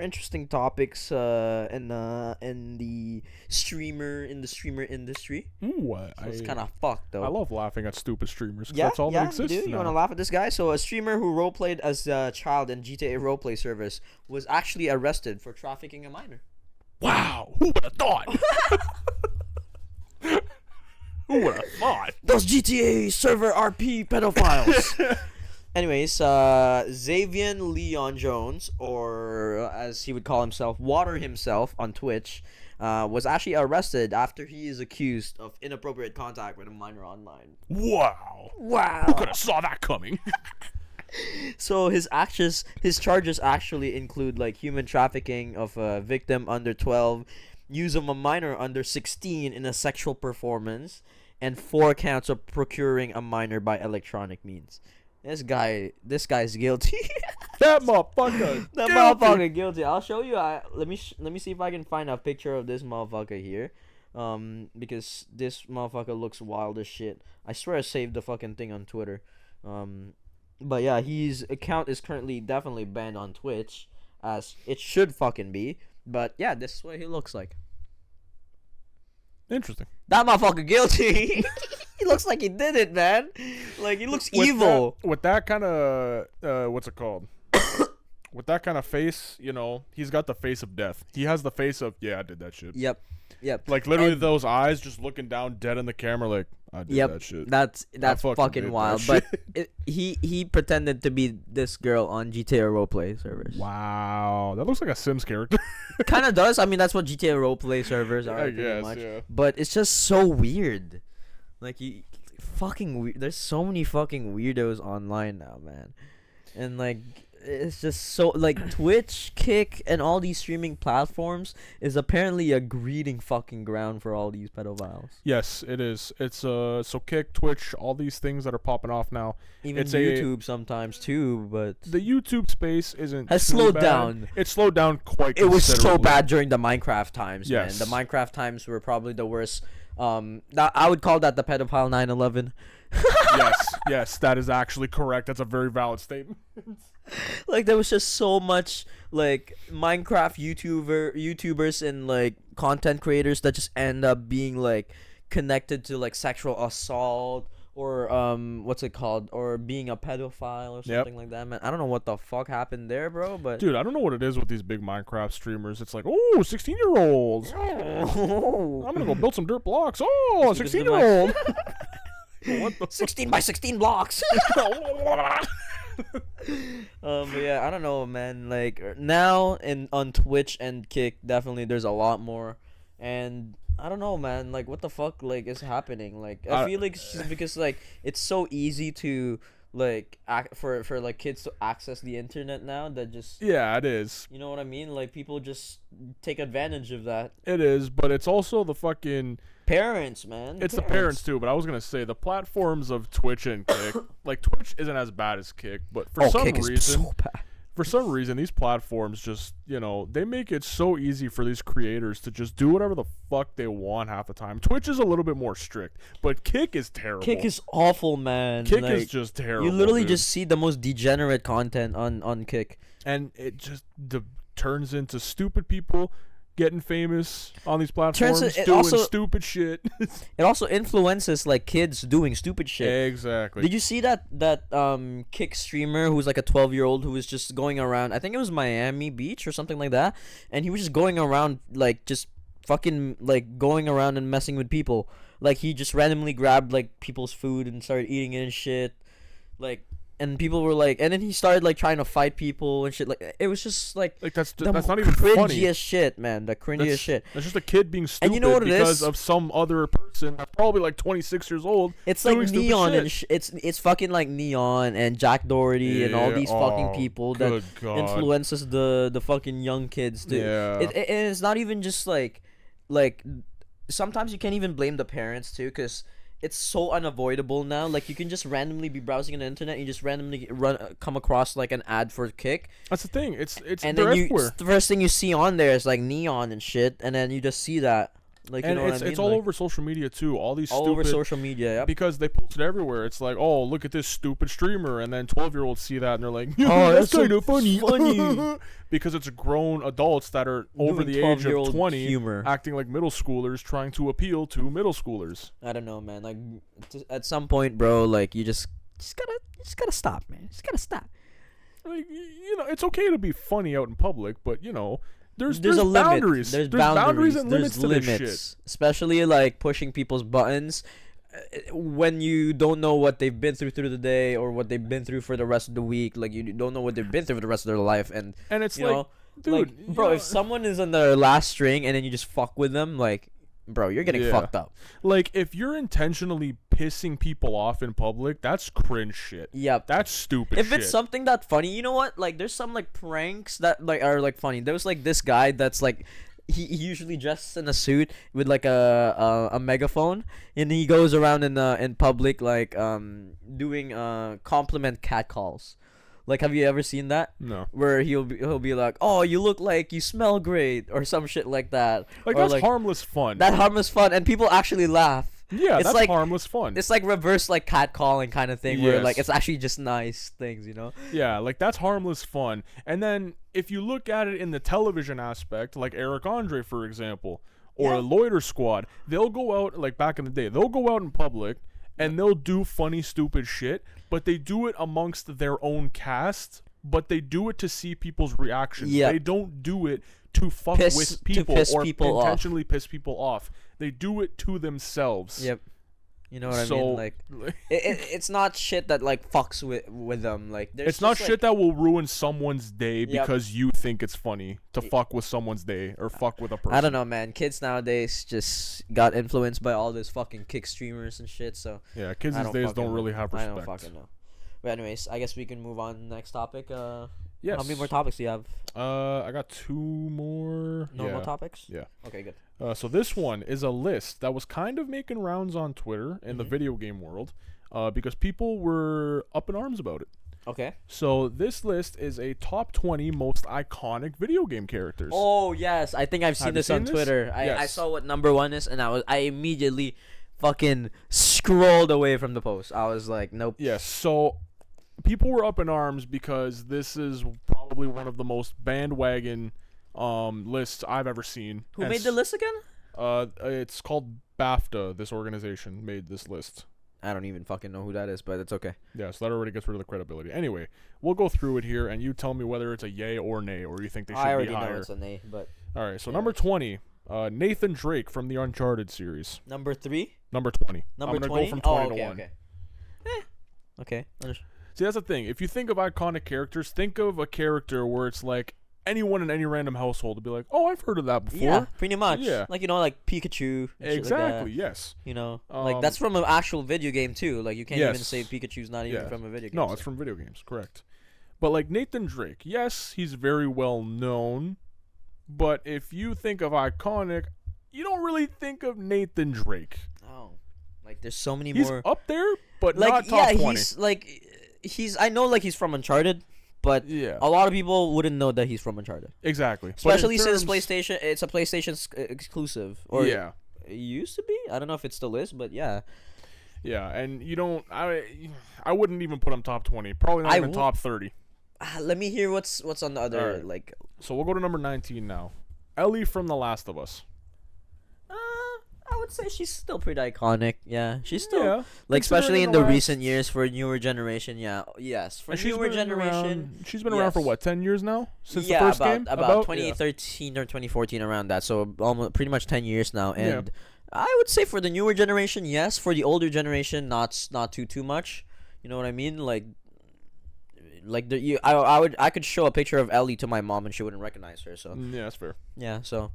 interesting topics in the streamer industry. Ooh, So it's kind of fucked though. I love laughing at stupid streamers. Yeah, that's all that exists. You want to laugh at this guy? So a streamer who roleplayed as a child in GTA roleplay service was actually arrested for trafficking a minor. Wow, who would have thought? Who would have thought? Those GTA server RP pedophiles. Anyways, Xavier Leon Jones, or as he would call himself, Water himself on Twitch, was actually arrested after he is accused of inappropriate contact with a minor online. Wow. Who could have saw that coming? So his charges actually include like human trafficking of a victim under 12, use of a minor under 16 in a sexual performance, and 4 counts of procuring a minor by electronic means. This guy's guilty. That motherfucker. Motherfucker guilty. I'll show you. Let me see if I can find a picture of this motherfucker here. Because this motherfucker looks wild as shit. I swear I saved the fucking thing on Twitter. But yeah, his account is currently definitely banned on Twitch, as it should fucking be. But yeah, this is what he looks like. Interesting. That motherfucker guilty. He looks like he did it, man. Like, he looks evil. With that kind of, what's it called? With that kind of face, you know, he's got the face of death. He has the face of, yeah, I did that shit. Yep. Yep. Like literally those eyes just looking down dead in the camera like I did that shit. That's fucking wild. But he pretended to be this girl on GTA roleplay servers. Wow. That looks like a Sims character. Kind of does. I mean, that's what GTA roleplay servers are. I guess, much. Yeah. But it's just so weird. Like there's so many fucking weirdos online now, man. And like it's just so like Twitch, Kick, and all these streaming platforms is apparently a breeding fucking ground for all these pedophiles. Yes, it is. It's so Kick, Twitch, all these things that are popping off now. Even it's YouTube sometimes too, but the YouTube space has slowed bad. Down. It slowed down quite. It was so bad during the Minecraft times. Yes, man. The Minecraft times were probably the worst. I would call that the pedophile 9/11. yes, that is actually correct. That's a very valid statement. Like there was just so much like Minecraft YouTubers and like content creators that just end up being like connected to like sexual assault or what's it called, or being a pedophile or something like that, man. I don't know what the fuck happened there, bro, but dude, I don't know what it is with these big Minecraft streamers. It's like, oh, 16-year-olds. I'm gonna go build some dirt blocks. Oh, 16-year-old. 16 by 16 blocks. But yeah, I don't know, man. Like now on Twitch and Kick, definitely there's a lot more, and I don't know, man. Like what the fuck like is happening? Like I feel like it's just because like it's so easy to like for like kids to access the internet now that just it is. You know what I mean? Like people just take advantage of that. It is, but it's also the fucking parents, man. It's the parents too, but I was gonna say the platforms of Twitch and Kick, like Twitch isn't as bad as Kick, but for some Kick reason, is so bad. For some reason, these platforms just, they make it so easy for these creators to just do whatever the fuck they want half the time. Twitch is a little bit more strict, but Kick is terrible. Kick is awful, man. Kick is just terrible. You literally just see the most degenerate content on Kick, and it just turns into stupid people getting famous on these platforms, doing stupid shit. It also influences like kids doing stupid shit. Exactly. Did you see that Kick streamer who was like a 12-year-old who was just going around? I think it was Miami Beach or something like that, and he was just going around like just fucking like going around and messing with people. Like he just randomly grabbed like people's food and started eating it and shit. Like. And people were like, and then he started like trying to fight people and shit. Like it was just like that's not even funny. Cringiest shit, man. The cringiest shit. That's just a kid being stupid, and you know what because of some other person that's probably like 26 years old. It's like Neon and it's fucking like Neon and Jack Doherty and all these fucking people that influences the fucking young kids too. Yeah. It's not even just like sometimes you can't even blame the parents too, because it's so unavoidable now. Like you can just randomly be browsing on the internet and you just randomly come across like an ad for Kick. That's the thing. It's and then the first thing you see on there is like Neon and shit, and then you just see that. Like, and you know what I mean? It's all over social media too. All over social media, yeah. Because they post it everywhere. It's like, oh, look at this stupid streamer, and then 12-year-olds see that and they're like, oh, that's kind of funny. Because it's grown adults that are over the age of 20 acting like middle schoolers, trying to appeal to middle schoolers. I don't know, man. Like at some point, bro, like you just gotta stop, man. Just gotta stop. Like, it's okay to be funny out in public, but There's a boundaries. There's boundaries and limits to this shit. Especially like pushing people's buttons when you don't know what they've been through the day or what they've been through for the rest of the week. Like you don't know what they've been through for the rest of their life, and it's like, dude, like, bro, if someone is on their last string and then you just fuck with them, like, bro, you're getting fucked up. Like if you're intentionally pissing people off in public, that's cringe shit. Yep. That's stupid if shit. It's something that funny, you know what? Like there's some like pranks that like are like funny. There was like this guy that's like he usually dresses in a suit with like a megaphone, and he goes around in public like doing compliment cat calls. Like, have you ever seen that? No. Where he'll be like, "Oh, you look like you smell great," or some shit like that. Like that's like, harmless fun. That harmless fun, and people actually laugh. Yeah, it's that's like, harmless fun. It's like reverse like cat calling kind of thing, where like it's actually just nice things, Yeah, like that's harmless fun. And then if you look at it in the television aspect, like Eric Andre, for example, or Loiter Squad, they'll go out, like back in the day, they'll go out in public and they'll do funny, stupid shit, but they do it amongst their own cast, but they do it to see people's reactions. They don't do it to fuck with people or intentionally piss people off. They do it to themselves. Yep. You know what I mean? Like, it's not shit that like fucks with them. Like, it's not shit that will ruin someone's day because you think it's funny to fuck with someone's day or fuck with a person. I don't know, man. Kids nowadays just got influenced by all this fucking kick streamers and shit. So yeah, kids these days don't really have respect. I don't fucking know. But anyways, I guess we can move on to the next topic. Yes. How many more topics do you have? I got 2 more. Normal topics? Yeah. Okay, good. So this one is a list that was kind of making rounds on Twitter in the video game world, because people were up in arms about it. Okay. So this list is a top 20 most iconic video game characters. Oh yes, I think I've seen this on Twitter. I saw what number 1 is, and I immediately fucking scrolled away from the post. I was like, nope. Yes. So people were up in arms because this is probably one of the most bandwagon lists I've ever seen. Who made the list again? It's called BAFTA. This organization made this list. I don't even fucking know who that is, but it's okay. Yeah, so that already gets rid of the credibility. Anyway, we'll go through it here, and you tell me whether it's a yay or nay, or you think they should be higher. I already know it's a nay, but... All right, so number 20, Nathan Drake from the Uncharted series. Number 3? Number 20. Number 20? I'm going to go from 20 to 1. Okay. Okay. See, that's the thing. If you think of iconic characters, think of a character where it's like anyone in any random household would be like, oh, I've heard of that before. Yeah, pretty much. Yeah. Like, like Pikachu. Exactly, like yes. Like that's from an actual video game too. Like, you can't even say Pikachu's not even from a video game. No, it's from video games, correct. But like Nathan Drake, yes, he's very well known. But if you think of iconic, you don't really think of Nathan Drake. Oh. Like, there's so many he's more. Up there, but like, not top 20. He's like... I know, like, he's from Uncharted, but a lot of people wouldn't know that he's from Uncharted. Exactly. Especially since PlayStation, it's a PlayStation exclusive. Or yeah. It used to be? I don't know if it still is, but yeah. Yeah, and you don't... I wouldn't even put him top 20. Probably not even top 30. Let me hear what's on the other, like... So we'll go to number 19 now. Ellie from The Last of Us. I would say she's still pretty iconic. Yeah, she's still like, especially in the recent years for newer generation. Yeah, yes, for newer generation. She's been around for what, 10 years now since the first game? About 2013 or 2014, around that. So almost pretty much 10 years now. And I would say for the newer generation, yes. For the older generation, not too much. You know what I mean? Like I could show a picture of Ellie to my mom and she wouldn't recognize her. So yeah, that's fair. Yeah, so.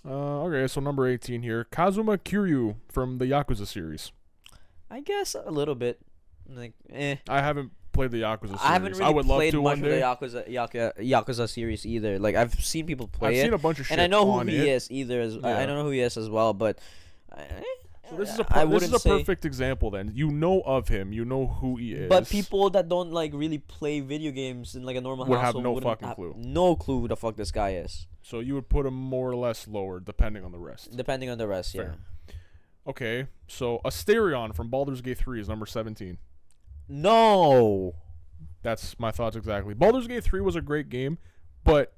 Okay, so number 18 here, Kazuma Kiryu from the Yakuza series. I guess a little bit. Like, I haven't played the Yakuza series. I haven't really I would love played to much one day. of the Yakuza series either. Like, I've seen people play I've seen a bunch of shit, and I know who on he it. is either. I don't know who he is as well, but. So this is a perfect example. Then you know of him, you know who he is. But people that don't like really play video games in like a normal household would have no fucking clue. No clue who the fuck this guy is. So you would put him more or less lower, depending on the rest. Depending on the rest, fair. Yeah. Okay, so Asterion from Baldur's Gate 3 is number 17. No. That's my thoughts exactly. Baldur's Gate 3 was a great game, but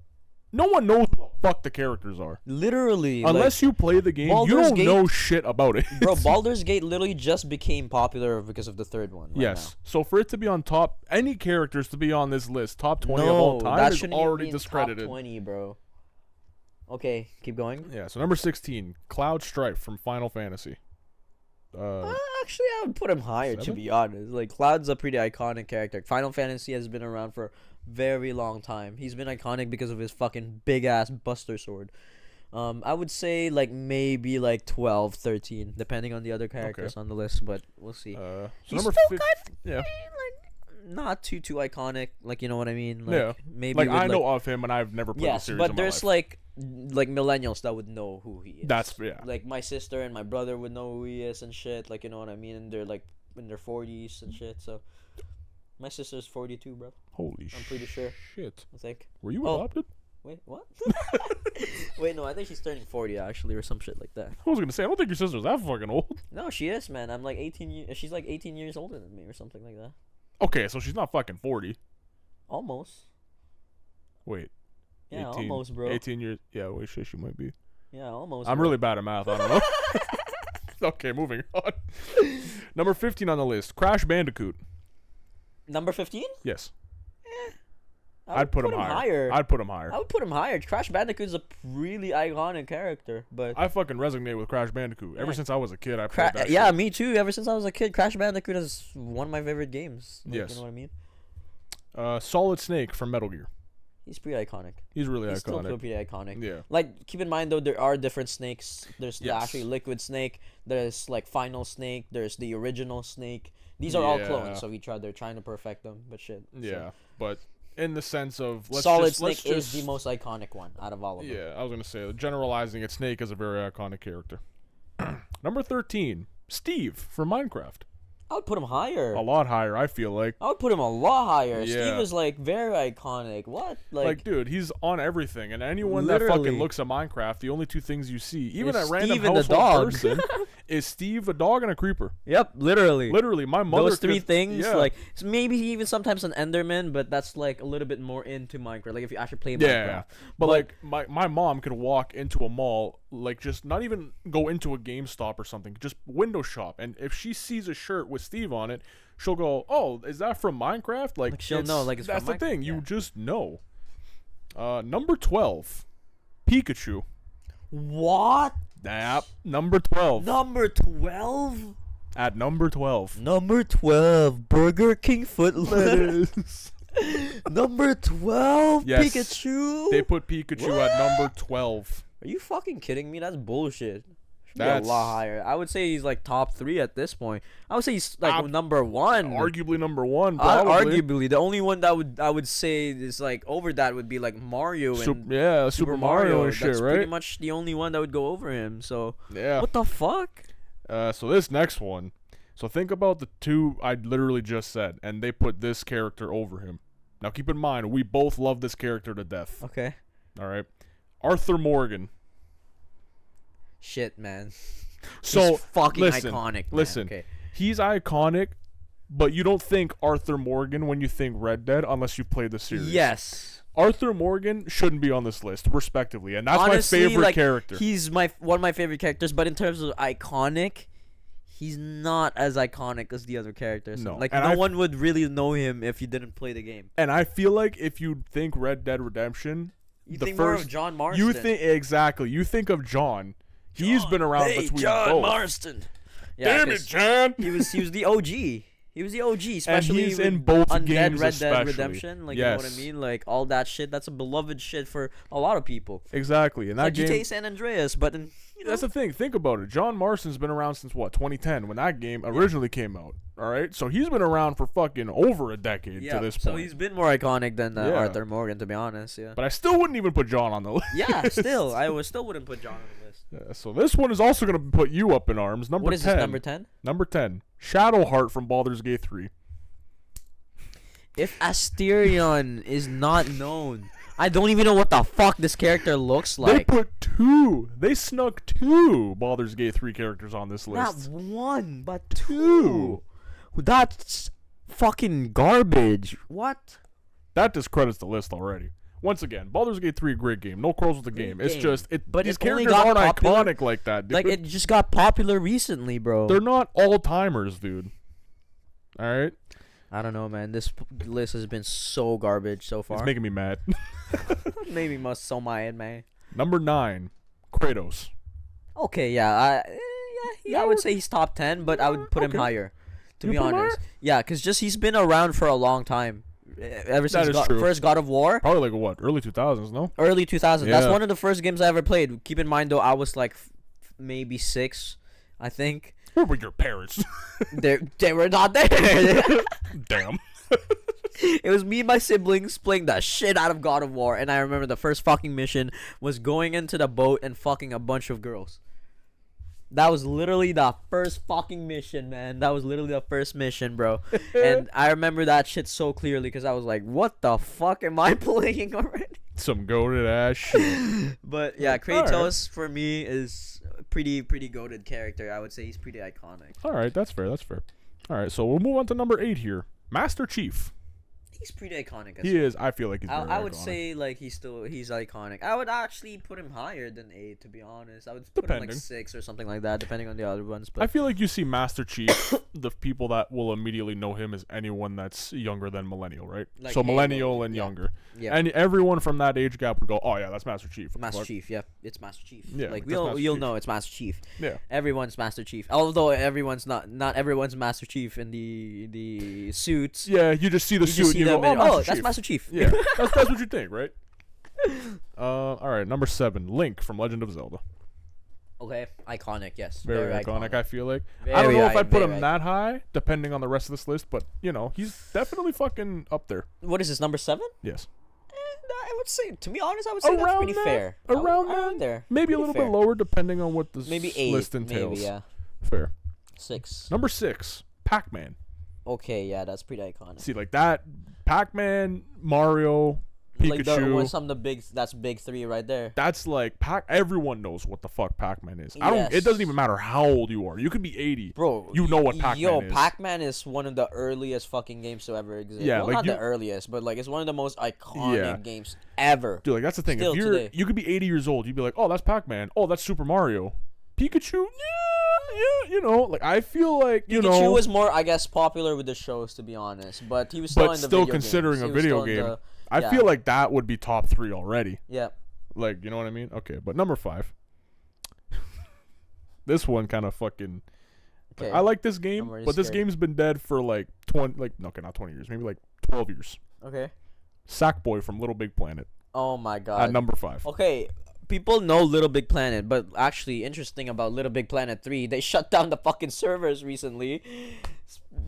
no one knows who the fuck the characters are. Literally. Unless you play the game, you don't know shit about it. Bro, Baldur's Gate literally just became popular because of the third one. Yes. So for it to be on top, any characters to be on this list, top 20 of all time, is already discredited. Top 20, bro. Okay, keep going. Yeah, so number 16, Cloud Strife from Final Fantasy. Actually, I would put him higher, 7? To be honest. Like, Cloud's a pretty iconic character. Final Fantasy has been around for very long time. He's been iconic because of his fucking big ass Buster Sword. I would say like maybe like 12, 13, depending on the other characters on the list, but we'll see. So he's number still like not too iconic, like, you know what I mean? Like, maybe like I know of him and I've never played the series. But in there's my life. like millennials that would know who he is. That's like my sister and my brother would know who he is and shit, like, you know what I mean? And they're like in their 40s and shit, so my sister's 42, bro. Holy shit. I'm pretty sure. Shit. I think. Were you adopted? Wait, what? Wait, no, I think she's turning 40 actually, or some shit like that. I was gonna say, I don't think your sister's that fucking old. No, she is, man. I'm like 18 years. She's like 18 years older than me, or something like that. Okay, so she's not fucking 40. Almost. Wait. Yeah, 18, almost, bro. 18 years. Yeah, wait, shit, she might be. Yeah, almost. I'm really bad at math. I don't know. Okay, moving on. Number 15 on the list, Crash Bandicoot. Number 15? Yes. I'd put him higher. I'd put him higher. I would put him higher. Crash Bandicoot is a really iconic character, but I fucking resonate with Crash Bandicoot. Ever since I was a kid, I played that yeah, shit. Me too. Ever since I was a kid, Crash Bandicoot is one of my favorite games. Like, yes. You know what I mean? Solid Snake from Metal Gear. He's pretty iconic. He's really He's iconic. still pretty iconic. Yeah. Like, keep in mind though, there are different snakes. There's actually Liquid Snake. There's like Final Snake. There's the original Snake. These are all clones of each other, trying to perfect them. But shit. Yeah, so. but in the sense of Solid Snake is the most iconic one out of all of them. Yeah, I was gonna say generalizing it. Snake is a very iconic character. Number 13, Steve from Minecraft. I would put him higher. A lot higher, I feel like. I would put him a lot higher. Yeah. Steve is like very iconic. What? Like, dude, he's on everything, and anyone that fucking looks at Minecraft, the only two things you see, even a random household person, is Steve, a dog, and a creeper. Yep, literally. Literally, my mother. Those three things, like maybe even sometimes an Enderman, but that's like a little bit more into Minecraft. Like if you actually play Minecraft. Yeah, but like my mom could walk into a mall, like just not even go into a GameStop or something, just window shop, and if she sees a shirt with Steve on it, she'll go, "Oh, is that from Minecraft?" Like she'll know, like it's that's from the thing. You just know. Number 12, Pikachu. What? Yep, number 12. Number 12. At number 12. Number 12, Burger King foot lettuce. Number 12, yes, Pikachu. They put Pikachu at number 12. Are you fucking kidding me? That's bullshit. That's a lot higher. I would say he's like top 3 at this point. I would say he's like number 1. Arguably number 1. Probably. Arguably, the only one that I would say is like over that would be like Mario and Super Mario and shit, That's right? pretty much the only one that would go over him. So yeah, what the fuck? So this next one. So think about the two I literally just said, and they put this character over him. Now keep in mind, we both love this character to death. Okay. All right. Arthur Morgan. Shit, man. So he's fucking iconic. Man. Listen, okay. He's iconic, but you don't think Arthur Morgan when you think Red Dead unless you play the series. Yes. Arthur Morgan shouldn't be on this list, respectively, and that's honestly, my favorite like, character. He's one of my favorite characters, but in terms of iconic, he's not as iconic as the other characters. No, like no one would really know him if you didn't play the game. And I feel like if you think Red Dead Redemption, you think more of John Marston. You think of John. He's been around between John both. Marston. Yeah, damn it, John. He was the OG. He was the OG, especially and he's in both Undead games, Red Dead especially. Redemption. Like, you know what I mean? Like, all that shit, that's a beloved shit for a lot of people. Exactly. And that like game, GTA San Andreas, but that's the thing. Think about it. John Marston's been around since, 2010, when that game originally came out. All right? So he's been around for fucking over a decade to this point. So he's been more iconic than Arthur Morgan, to be honest, But I still wouldn't even put John on the list. Yeah, still. I still wouldn't put John on the list. Yeah, so this one is also going to put you up in arms. Number 10. What is this, number 10? Number 10. Shadowheart from Baldur's Gate 3. If Asterion is not known, I don't even know what the fuck this character looks like. They put 2. They snuck 2 Baldur's Gate 3 characters on this list. Not 1, but 2. That's fucking garbage. What? That discredits the list already. Once again, Baldur's Gate 3, great game. No quarrels with the game. It's just but these characters aren't iconic like that, dude. Like, it just got popular recently, bro. They're not all timers, dude. All right. I don't know, man. This list has been so garbage so far. It's making me mad. Maybe must so mad, man. Number 9, Kratos. Okay, yeah, I would say he's top 10, but I would put him higher. To be honest, yeah, because he's been around for a long time. Ever since first God of War. Probably like early 2000s, no? Early 2000s. Yeah. That's one of the first games I ever played. Keep in mind though, I was like maybe 6, I think. Where were your parents? They were not there. Damn. It was me and my siblings playing the shit out of God of War, and I remember the first fucking mission was going into the boat and fucking a bunch of girls. That was literally the first fucking mission, man. That was literally the first mission, bro. And I remember that shit so clearly because I was like, what the fuck am I playing already? Some goated ass shit. But yeah, Kratos for me is a pretty goated character. I would say he's pretty iconic. All right, that's fair. All right, so we'll move on to number 8 here. Master Chief. he's pretty iconic. He is. I feel like he's. Very I would iconic. say like he's iconic. I would actually put him higher than 8, to be honest. I would put him like 6 or something like that, depending on the other ones. But I feel like you see Master Chief, the people that will immediately know him as anyone that's younger than millennial, right? Like so Halo, millennial and younger. Yeah. And everyone from that age gap would go, oh yeah, that's Master Chief. Master Chief, yeah, it's Master Chief. Yeah, like you'll know it's Master Chief. Yeah. Everyone's Master Chief. Although everyone's not everyone's Master Chief in the suits. Yeah, you just see the suit and you go, that's Master Chief. Yeah, that's what you think, right? All right, number 7, Link from Legend of Zelda. Okay, iconic, yes. Very iconic, I feel like. Very I don't know if I'd put him that high, depending on the rest of this list, but, you know, he's definitely fucking up there. What is this, number 7? Yes. I would say, to be honest, I would say that's pretty fair. Around there. Maybe a little bit lower, depending on what the list entails. Maybe, yeah. Fair. 6. Number 6, Pac-Man. Okay, yeah, that's pretty iconic. See, like that, Pac-Man, Mario, Pikachu. Like some of the that's big 3 right there. That's like everyone knows what the fuck Pac-Man is. It doesn't even matter how old you are. You could be 80. Bro, you know what Pac-Man is. Pac-Man is one of the earliest fucking games to ever exist. Yeah, well, like not the earliest, but like it's one of the most iconic games ever. Dude, like that's the thing. Still If you could be 80 years old, you'd be like, "Oh, that's Pac-Man. Oh, that's Super Mario." Pikachu? Yeah, you know, like I feel like, Pikachu was more, I guess, popular with the shows, to be honest, but he was still in the video considering games. A video game. I feel like that would be top 3 already. Yeah. Like, you know what I mean? Okay, but number 5. This one kind of fucking. Okay. Like, I like this game, but this game's been dead for like 20, not 20 years, maybe like 12 years. Okay. Sackboy from Little Big Planet. Oh my god. At number 5. Okay. People know Little Big Planet, but actually, interesting about Little Big Planet 3, they shut down the fucking servers recently.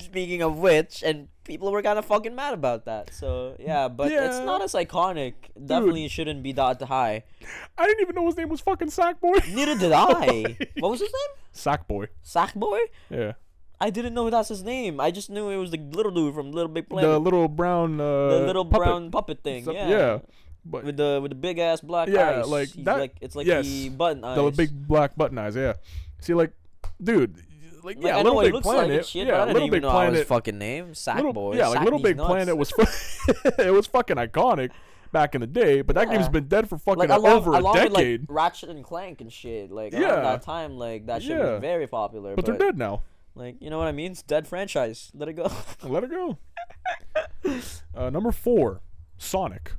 Speaking of which, and people were kind of fucking mad about that. So, yeah, but it's not as iconic. Definitely shouldn't be that high. I didn't even know his name was fucking Sackboy. Neither did I. What was his name? Sackboy. Sackboy? Yeah. I didn't know that's his name. I just knew it was the little dude from Little Big Planet. The little brown the little brown puppet thing. Yeah. But with the big ass black eyes. Yeah, like that. It's like the button eyes. The big black button eyes. Yeah. See, like, dude. Like, yeah, I know Little Big Planet. Like shit, but I didn't even know his fucking name. Sackboy. Yeah, like Little Big Planet was. It was fucking iconic back in the day, but that game's been dead for fucking over a decade. With, like, Ratchet and Clank and shit. Like around that time, like that shit was very popular. But they're dead now. Like, you know what I mean? It's dead franchise. Let it go. Let it go. Number 4, Sonic.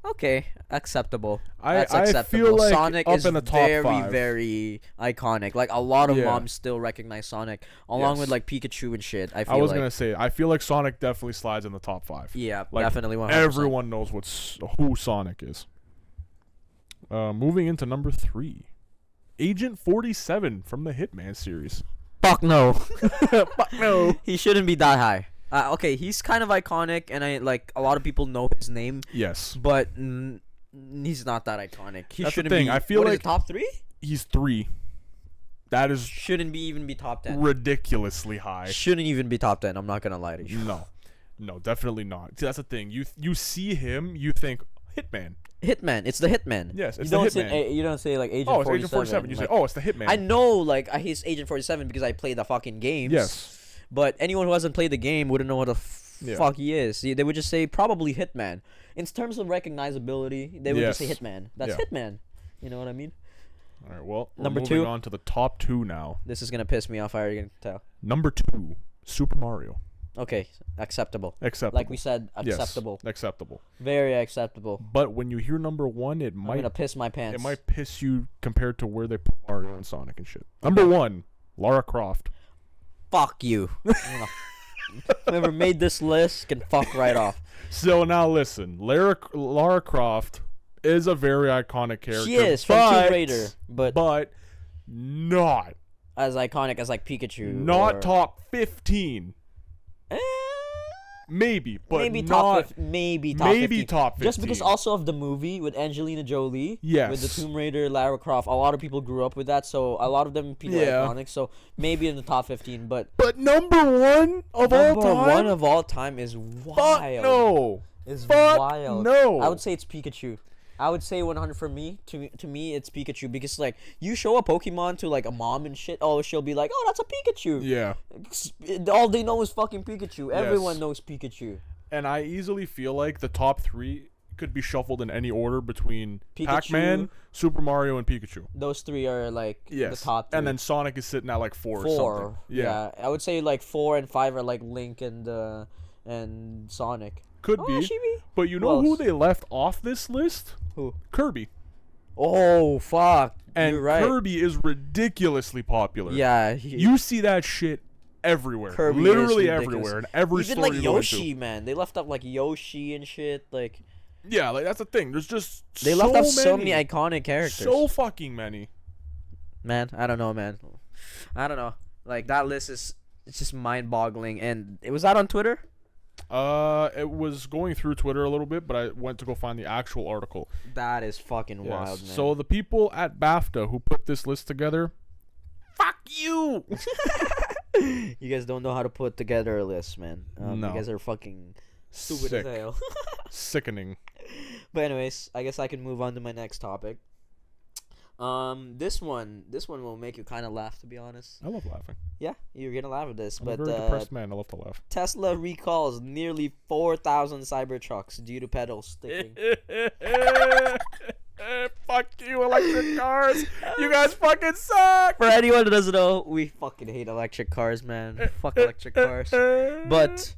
Okay, acceptable. That's acceptable. I feel like Sonic up is in the top 5. very iconic. Like a lot of moms still recognize Sonic, along with like Pikachu and shit. I was gonna say, I feel like Sonic definitely slides in the top 5. Yeah, like, definitely 100%. Everyone knows who Sonic is. Moving into number 3, Agent 47 from the Hitman series. Fuck no. Fuck no. He shouldn't be that high. Okay, he's kind of iconic, and a lot of people know his name. Yes, but he's not that iconic. He That's shouldn't the thing. be. I feel like top 3. He's 3. That is shouldn't even be top 10. Ridiculously high. Shouldn't even be top 10. I'm not gonna lie to you. No, definitely not. See, that's the thing. You see him, you think Hitman. It's the Hitman. Yes, it's the Hitman. You don't say like Agent 47. It's Agent 47. You say, it's the Hitman. I know, like he's Agent 47 because I played the fucking games. Yes. But anyone who hasn't played the game wouldn't know what the fuck he is. They would just say probably Hitman. In terms of recognizability, they would just say Hitman. That's Hitman. You know what I mean? All right, well, number moving 2 on to the top 2 now. This is gonna piss me off. I already can tell. Number 2, Super Mario. Okay, acceptable. Acceptable. Like we said, acceptable. Yes, acceptable. Very acceptable. But when you hear number 1, I'm gonna piss my pants. It might piss you compared to where they put Mario and Sonic and shit. Number 1, Lara Croft. Fuck you. Whoever made this list can fuck right off. So now listen, Lara Croft is a very iconic character. She is from Tomb Raider, but not as iconic as like Pikachu. Not top 15. Maybe, but maybe not, maybe top 15. Top 15. Just because also of the movie with Angelina Jolie. Yes. With the Tomb Raider, Lara Croft. A lot of people grew up with that, so a lot of them people are iconic. So maybe in the top 15, but number 1 of all time. Number 1 of all time is wild. Fuck no. Is Fuck wild. No. I would say it's Pikachu. I would say 100 for me. To me, it's Pikachu because like you show a Pokemon to like a mom and shit. Oh, she'll be like, "Oh, that's a Pikachu." Yeah. All they know is fucking Pikachu. Everyone knows Pikachu. And I easily feel like the top 3 could be shuffled in any order between Pac-Man, Super Mario, and Pikachu. Those 3 are like the top 3. And then Sonic is sitting at like 4 or something. Yeah. I would say like 4 and 5 are like Link and Sonic. Could be. But you know who they left off this list? Who? Kirby. Oh, fuck. And you're right. Kirby is ridiculously popular. Yeah. You see that shit everywhere. Kirby literally everywhere. In every Even story like Yoshi, man. They left up like Yoshi and shit. Like. Yeah, like that's the thing. There's just they left off so many iconic characters. So fucking many. Man, I don't know, man. I don't know. Like that list it's just mind-boggling. And it was that on Twitter? It was going through Twitter a little bit, but I went to go find the actual article. That is fucking wild, man. So the people at BAFTA who put this list together, fuck you. You guys don't know how to put together a list, man. No. You guys are fucking stupid as hell. Sickening. But anyways, I guess I can move on to my next topic. This one will make you kind of laugh, to be honest. I love laughing. Yeah, you're gonna laugh at this. I'm but a very depressed man. I love to laugh. Tesla recalls nearly 4,000 Cybertrucks due to pedals sticking. Fuck you, electric cars. You guys fucking suck. For anyone who doesn't know, we fucking hate electric cars, man. Fuck electric cars. But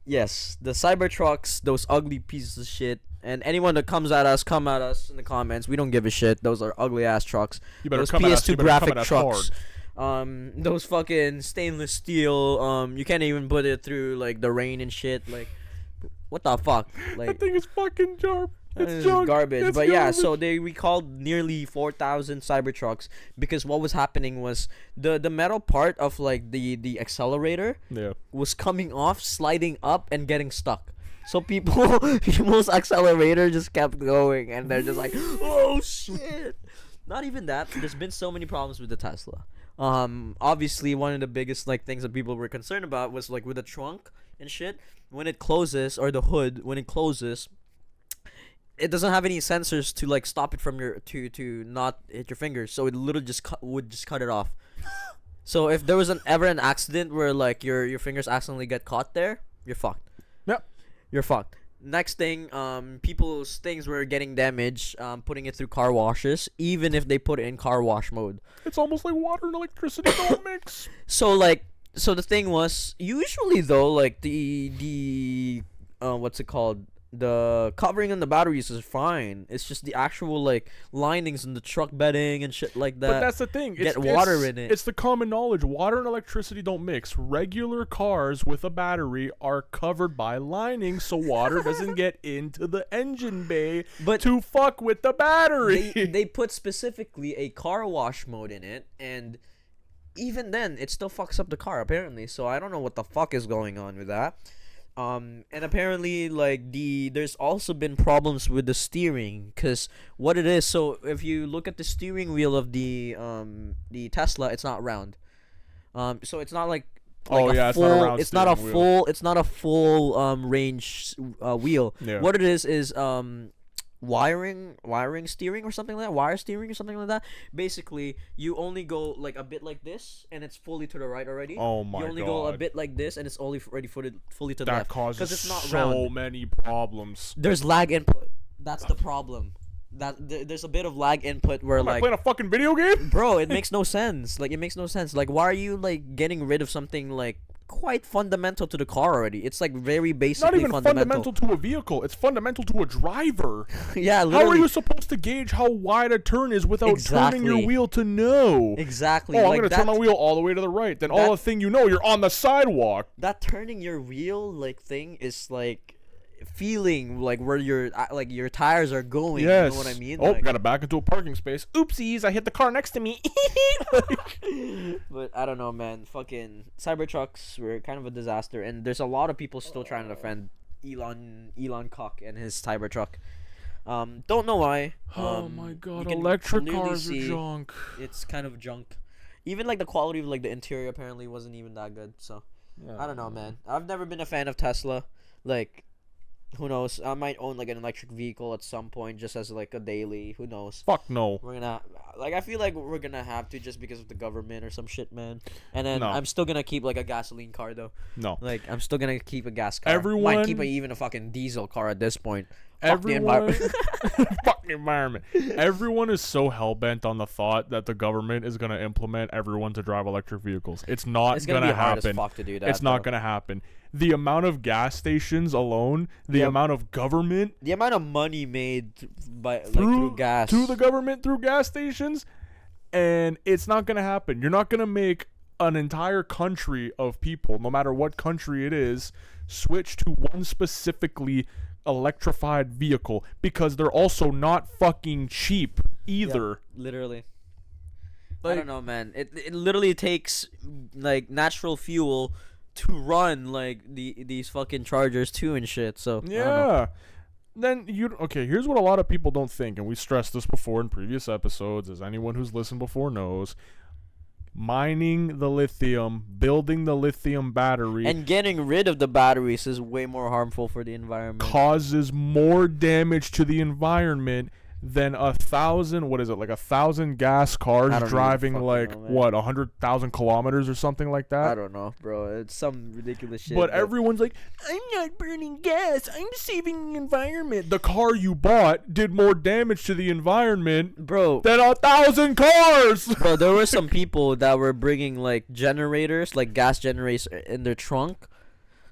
yes, the Cybertrucks, those ugly pieces of shit. And anyone that comes at us, come at us in the comments. We don't give a shit. Those are ugly ass trucks. You better those come PS2 at us. You better graphic come at us trucks. hard. Those fucking stainless steel. You can't even put it through like the rain and shit. Like, what the fuck? Like that thing is fucking junk. It's junk. Garbage. It's but garbage. Yeah, so they recalled nearly 4,000 Cybertrucks because what was happening was the metal part of like the accelerator was coming off, sliding up, and getting stuck. So people's accelerator just kept going, and they're just like, oh shit. Not even that. There's been so many problems with the Tesla. Obviously one of the biggest like things that people were concerned about was like with the trunk and shit. When it closes, or the hood, when it closes, it doesn't have any sensors to like stop it from your to not hit your fingers. So it literally just would cut it off. So if there was ever an accident where like your fingers accidentally get caught there, you're fucked. Yep. You're fucked. Next thing, people's things were getting damaged, putting it through car washes, even if they put it in car wash mode. It's almost like water and electricity don't mix. So the thing was, usually though, like the what's it called? The covering on the batteries is fine. It's just the actual like linings in the truck bedding and shit like that. But that's the thing. Get water in it. It's the common knowledge. Water and electricity don't mix. Regular cars with a battery are covered by linings so water doesn't get into the engine bay to fuck with the battery. They put specifically a car wash mode in it, and even then it still fucks up the car apparently. So I don't know what the fuck is going on with that. And apparently like there's also been problems with the steering, because what it is, so if you look at the steering wheel of the Tesla, it's not round. So it's not like it's not a full range wheel. Yeah. What it is wiring steering or something like that, wire steering or something like that. Basically, you only go like a bit like this, and it's fully to the right already. Oh my god! You only go a bit like this, and it's already fully to the left. That causes it's not so round. many problems. There's lag input. That's the problem. There's a bit of lag input where Am I like playing a fucking video game? Bro, it makes no sense. Like it makes no sense. Like why are you like getting rid of something like quite fundamental to the car already? It's like very basically not even fundamental to a vehicle. It's fundamental to a driver. Yeah, literally. How are you supposed to gauge how wide a turn is without turning your wheel to know? Exactly. Oh, I'm gonna turn my wheel all the way to the right. Then all the thing you know, you're on the sidewalk. That turning your wheel like thing is like feeling like where your tires are going. Yes. You know what I mean? Oh, gotta back into a parking space. Oopsies, I hit the car next to me. But I don't know, man. Fucking Cybertrucks were kind of a disaster, and there's a lot of people still trying to defend Elon Cock and his Cybertruck. Don't know why. Oh my god, electric cars are junk. It's kind of junk. Even like the quality of like the interior apparently wasn't even that good. So I don't know, man. I've never been a fan of Tesla. Like Who knows? I might own like an electric vehicle at some point, just as like a daily. Who knows? Fuck no. We're gonna I feel like we're gonna have to just because of the government or some shit, man. And then No. I'm still gonna keep like a gasoline car though. No. Like I'm still gonna keep a gas car. Everyone- Might keep even a fucking diesel car at this point. Everyone, fuck the environment. Everyone is so hell bent on the thought that the government is gonna implement everyone to drive electric vehicles. It's not It's gonna gonna be hard happen. as fuck to do that. It's not though. gonna happen. The amount of gas stations alone, the Yep. amount of government The amount of money made through gas to the government through gas stations, and it's not gonna happen. You're not gonna make an entire country of people, no matter what country it is, switch to one specifically electrified vehicle because they're also not fucking cheap either. Yep, literally. Like, I don't know, man. It literally takes like natural fuel to run like these fucking chargers too and shit. So I don't know. yeah. Then here's what a lot of people don't think, and we stressed this before in previous episodes, as anyone who's listened before knows. Mining the lithium, building the lithium battery, And getting rid of the batteries is way more harmful for the environment. causes more damage to the environment than 1,000 gas cars I don't driving even like fucking know, man. 100,000 kilometers or something like I that. don't know, bro. It's some ridiculous shit. But everyone's like, I'm not burning gas, I'm saving the environment. The car you bought did more damage to the environment bro, than 1,000 cars. bro, there were some people that were bringing like generators, like gas generators in their trunk,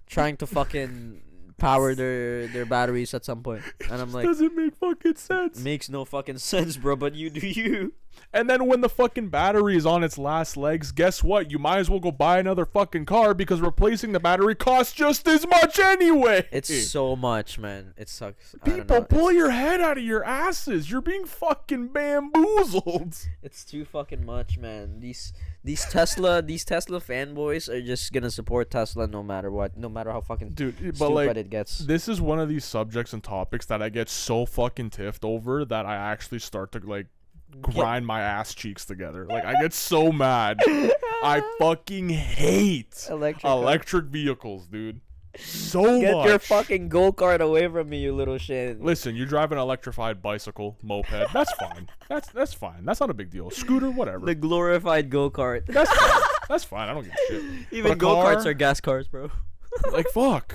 trying to fucking power their batteries at some point. And I'm like, Doesn't make fucking sense. makes no fucking sense, bro, but you do you. And then when the fucking battery is on its last legs, guess what? You might as well go buy another fucking car because replacing the battery costs just as much anyway. It's so much, man. It sucks. I don't People, know. pull your head out of your asses. You're being fucking bamboozled. It's too fucking much, man. These Tesla fanboys are just gonna support Tesla no matter what, no matter how fucking Dude, but stupid like, it gets. this is one of these subjects and topics that I get so fucking tiffed over that I actually start to like grind my ass cheeks together. Like, I get so mad. I fucking hate electric vehicals, dude. So Get much. your fucking go-kart away from me, you little shit. Listen, you drive an electrified bicycle, moped. That's fine. That's fine. That's not a big deal. Scooter, whatever. The glorified go-kart. That's fine. That's fine. I don't give a shit. Even But a go-karts car, are gas cars, bro. like, fuck.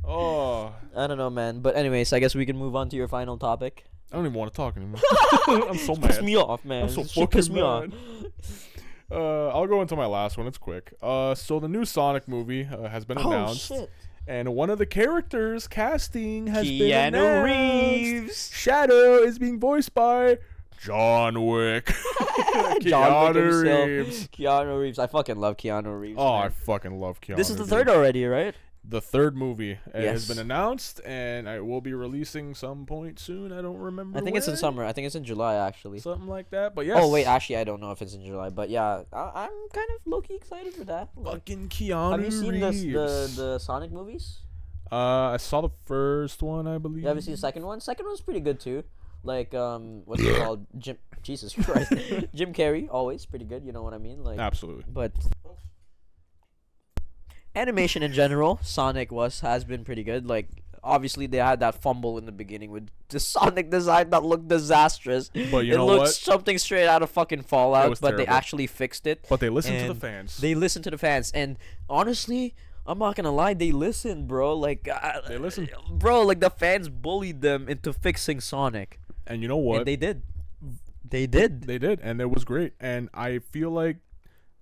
Oh, I don't know, man. But anyways, I guess we can move on to your final topic. I don't even want to talk anymore. I'm so Piss mad. me off, man. I'm so This shit fucking pissed me off. mad. I'll go into my last one. It's quick. So the new Sonic movie has been announced. Oh shit. And one of the characters casting has been Keanu announced. Reeves. Shadow is being voiced by John Wick. John Wick himself. Reeves. Keanu Reeves. I fucking love Keanu Reeves. Oh, I man. fucking love Keanu. This is the dude. third already, right? The third movie has Yes. been announced, and I will be releasing some point soon. I don't remember. I think it's in when. summer. I think it's in July, actually. Something like that. But yes. Oh wait, actually, I don't know if it's in July, but yeah, I'm kind of low-key excited for that. Like, fucking Keanu have you seen Reeves. the Sonic movies? I saw the first one, I believe. You haven't seen the second one? Second one's pretty good too. Like what's it called? Jesus Christ, Jim Carrey, always pretty good. You know what I mean? Like Absolutely. But animation in general, Sonic has been pretty good. Like obviously they had that fumble in the beginning with the Sonic design that looked disastrous. But you it know looked what? something straight out of fucking Fallout, was but they terrible. actually fixed it. But they listened to the And fans. They listened to the fans, and honestly, I'm not gonna lie, they listened, bro. Like They listened. bro. Like the fans bullied them into fixing Sonic, And you know what? and they did. They did. They did, and it was great. And I feel like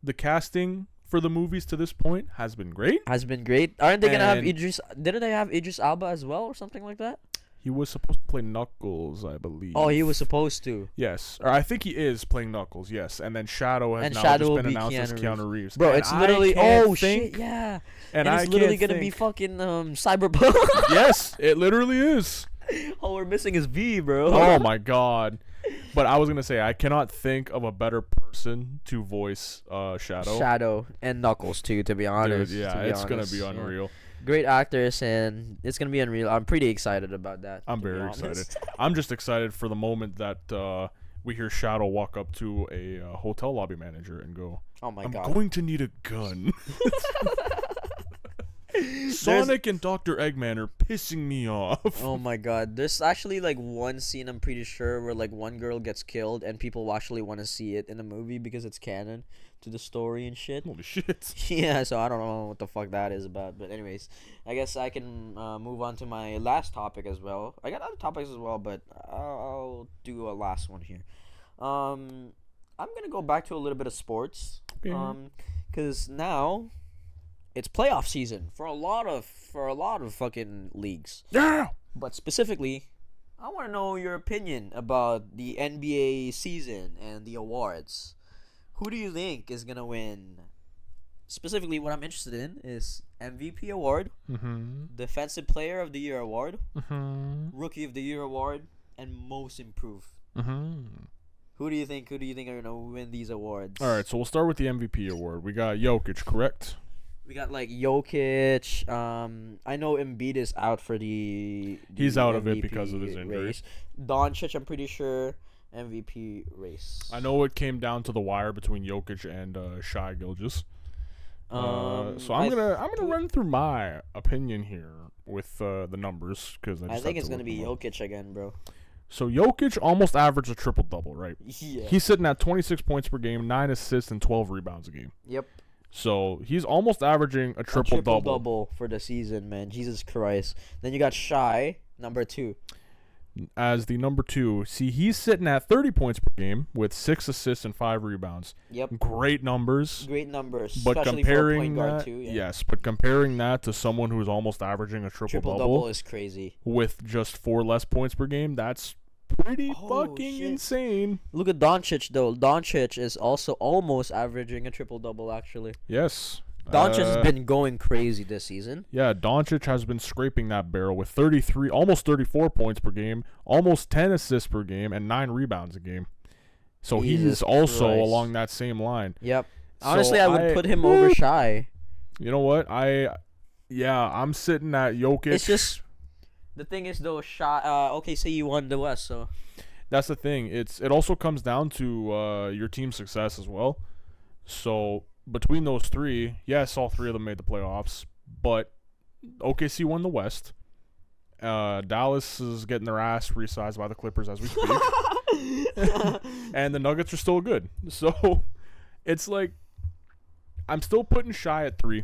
the casting for the movies to this point has been great. Has been great. Aren't they gonna have And- Idris? Didn't they have Idris Alba as well, or something like that? He was supposed to play Knuckles, I believe. Oh, he was supposed to. Yes, or I think he is playing Knuckles. Yes, and then Shadow has And now Shadow just will been be announced as Keanu Keanu Reeves. Bro, And it's I literally can't shit, think- yeah. and it's I literally can't gonna be think- fucking Cyberpunk. Yes, it literally is. All we're missing is V, bro. Oh my god. But I was gonna say I cannot think of a better person to voice Shadow. Shadow and Knuckles too, to be honest. Dude, yeah, to be it's gonna honest, be yeah. unreal. Great actors, and it's gonna be unreal. I'm pretty excited about that. I'm to be very honest. excited. I'm just excited for the moment that we hear Shadow walk up to a hotel lobby manager and go, Oh my "I'm god. going to need a gun." Sonic and Dr. Eggman are pissing me off. Oh my god. There's actually like one scene I'm pretty sure where like one girl gets killed and people actually want to see it in the movie because it's canon to the story and shit. Holy shit. Yeah, so I don't know what the fuck that is about. But anyways, I guess I can move on to my last topic as well. I got other topics as well, but I'll do a last one here. I'm gonna go back to a little bit of sports. Because now it's playoff season for a lot of fucking leagues. Yeah. But specifically, I want to know your opinion about the NBA season and the awards. Who do you think is gonna win? Specifically, what I'm interested in is MVP award, Defensive Player of the Year award, Rookie of the Year award, and Most Improved. Who do you think are gonna win these awards? All right, so we'll start with the MVP award. We got Jokic, correct? We got like Jokic. I know Embiid is out for the He's out of MVP it because of his injury. Race. Doncic, I'm pretty sure MVP race. I know it came down to the wire between Jokic and Shai Gilgeous. So I'm gonna run through my opinion here with the numbers because I think it's gonna be Jokic again, bro. So Jokic almost averaged a triple-double, right? Yeah. He's sitting at 26 points per game, 9 assists, and 12 rebounds a game. Yep. So he's almost averaging a triple-double. Triple-double for the season, man. Jesus Christ. Then you got Shai, number 2. As the number 2. See, he's sitting at 30 points per game with 6 assists and 5 rebounds. Yep. Great numbers. But especially comparing for a point guard too, yeah. Yes, but comparing that to someone who's almost averaging a triple-double is crazy. With just 4 less points per game, that's pretty fucking insane. Look at Doncic, though. Doncic is also almost averaging a triple-double, actually. Yes. Doncic has been going crazy this season. Yeah, Doncic has been scraping that barrel with 33, almost 34 points per game, almost 10 assists per game, and 9 rebounds a game. So he's also along that same line. Yep. Honestly, I would put him over Shai. You know what? I'm sitting at Jokic. It's just... The thing is, though, say you won the West, so... That's the thing. It also comes down to your team's success as well. So, between those three, yes, all three of them made the playoffs, but OKC won the West. Dallas is getting their ass resized by the Clippers as we speak. And the Nuggets are still good. So, it's like, I'm still putting Shai at 3.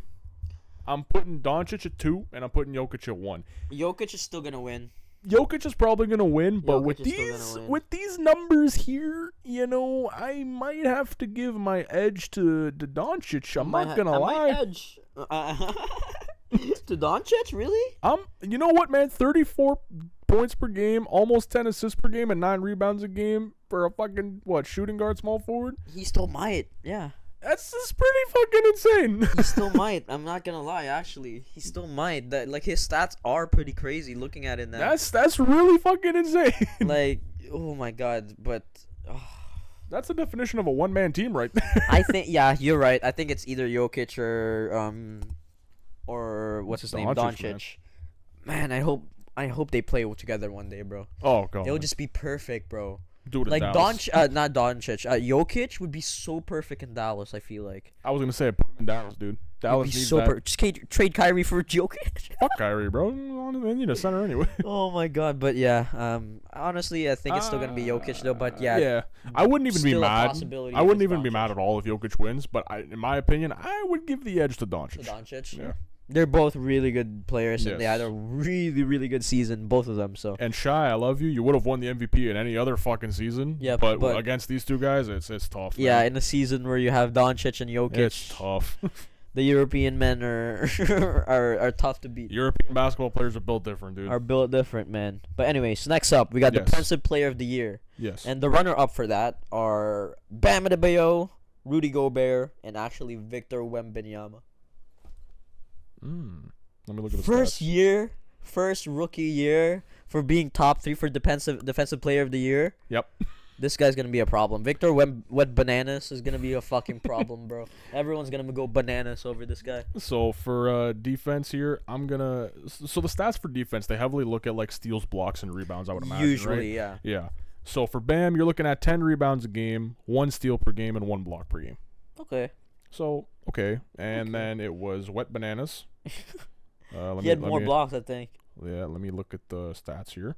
I'm putting Doncic at 2, and I'm putting Jokic at 1. Jokic is still gonna win. Jokic is probably gonna win, but with these numbers here, you know, I might have to give my edge to Doncic. I'm not gonna lie. Edge to Doncic, really? You know what, man? 34 points per game, almost 10 assists per game, and 9 rebounds a game for a fucking shooting guard, small forward. He still might, yeah. That's just pretty fucking insane. He still might. I'm not gonna lie. Actually, he still might. That his stats are pretty crazy. Looking at it now. That's really fucking insane. Like, oh my god. But that's the definition of a one-man team, right there. I think, yeah, you're right. I think it's either Jokic or what's his name, Doncic. Man, I hope they play together one day, bro. Oh god. It'll just be perfect, bro. Do it in like Dallas. Not Doncic. Jokic would be so perfect in Dallas. I feel like. I was gonna say put him in Dallas, dude. Dallas needs so that. Just trade Kyrie for Jokic. Fuck Kyrie, bro. They need a center anyway. Oh my god, but yeah. Honestly, I think it's still gonna be Jokic though. But yeah. Yeah. I wouldn't even be mad. I wouldn't even be mad at all if Jokic wins. But in my opinion, I would give the edge to Doncic. Yeah. They're both really good players, and they had a really, really good season, both of them. So. And Shai, I love you. You would have won the MVP in any other fucking season. Yeah, but against these two guys, it's tough. Man. Yeah, in a season where you have Doncic and Jokic, it's tough. The European men are tough to beat. European basketball players are built different, dude. Are built different, man. But anyways, next up, we got Defensive Player of the Year. Yes. And the runner-up for that are Bam Adebayo, Rudy Gobert, and actually Victor Wembanyama. Let me look at the first rookie year for being top 3 for defensive player of the year. Yep. This guy's gonna be a problem. Victor Wet Bananas is gonna be a fucking problem, bro. Everyone's gonna go bananas over this guy. So for defense here, so the stats for defense, they heavily look at like steals, blocks, and rebounds, I would imagine. Usually, right? Yeah. So for Bam, you're looking at 10 rebounds a game, 1 steal per game, and 1 block per game. Okay. So, okay. And then it was Wet Bananas. He had more blocks, I think. Yeah, let me look at the stats here.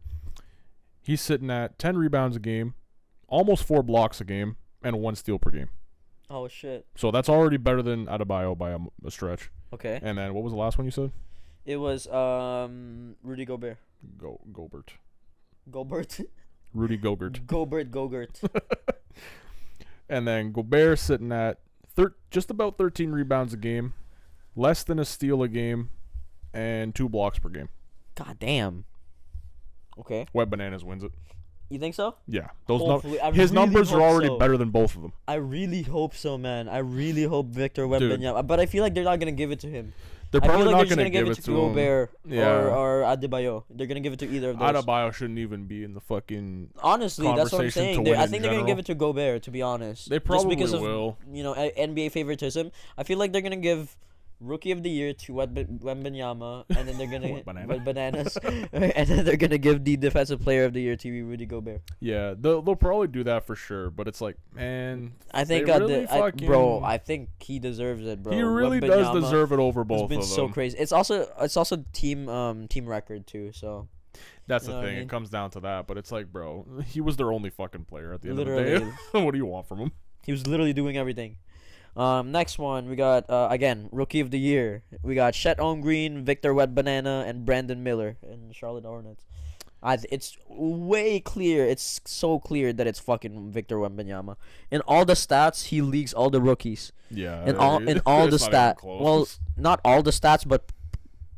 He's sitting at 10 rebounds a game, almost 4 blocks a game, and 1 steal per game. Oh, shit. So that's already better than Adebayo by a stretch. Okay. And then what was the last one you said? It was Rudy Gobert. Gobert. Gobert? Rudy Gobert. Gobert. And then Gobert sitting at just about 13 rebounds a game, less than a steal a game, and 2 blocks per game. God damn. Okay. Wet Bananas wins it. You think so? Yeah. His numbers are already better than both of them. I really hope so, man. I really hope Victor Wembanyama. But I feel like they're not going to give it to him. They're probably not going to give it to Gobert him. or Adebayo. They're going to give it to either of those. Adebayo shouldn't even be in the fucking honestly, that's what I'm saying. I think they're going to give it to Gobert, to be honest. They probably just because will. Of, NBA favoritism. I feel like they're going to give Rookie of the Year to Wembanyama, and then they're gonna bananas, and then they're gonna give the Defensive Player of the Year to Rudy Gobert. Yeah, they'll probably do that for sure. But it's like, man, I think I think he deserves it, bro. He really does deserve it over both of them. It's been so crazy. It's also team record too. So that's the thing. It comes down to that. But it's like, bro, he was their only fucking player at the end of the day. What do you want from him? He was literally doing everything. Next one, we got, again, Rookie of the Year. We got Chet Holmgren, Victor Wembanyama, and Brandon Miller in Charlotte Hornets. It's way clear. It's so clear that it's fucking Victor Wembanyama. In all the stats, he leads all the rookies. Yeah. In all the stats. Well, not all the stats, but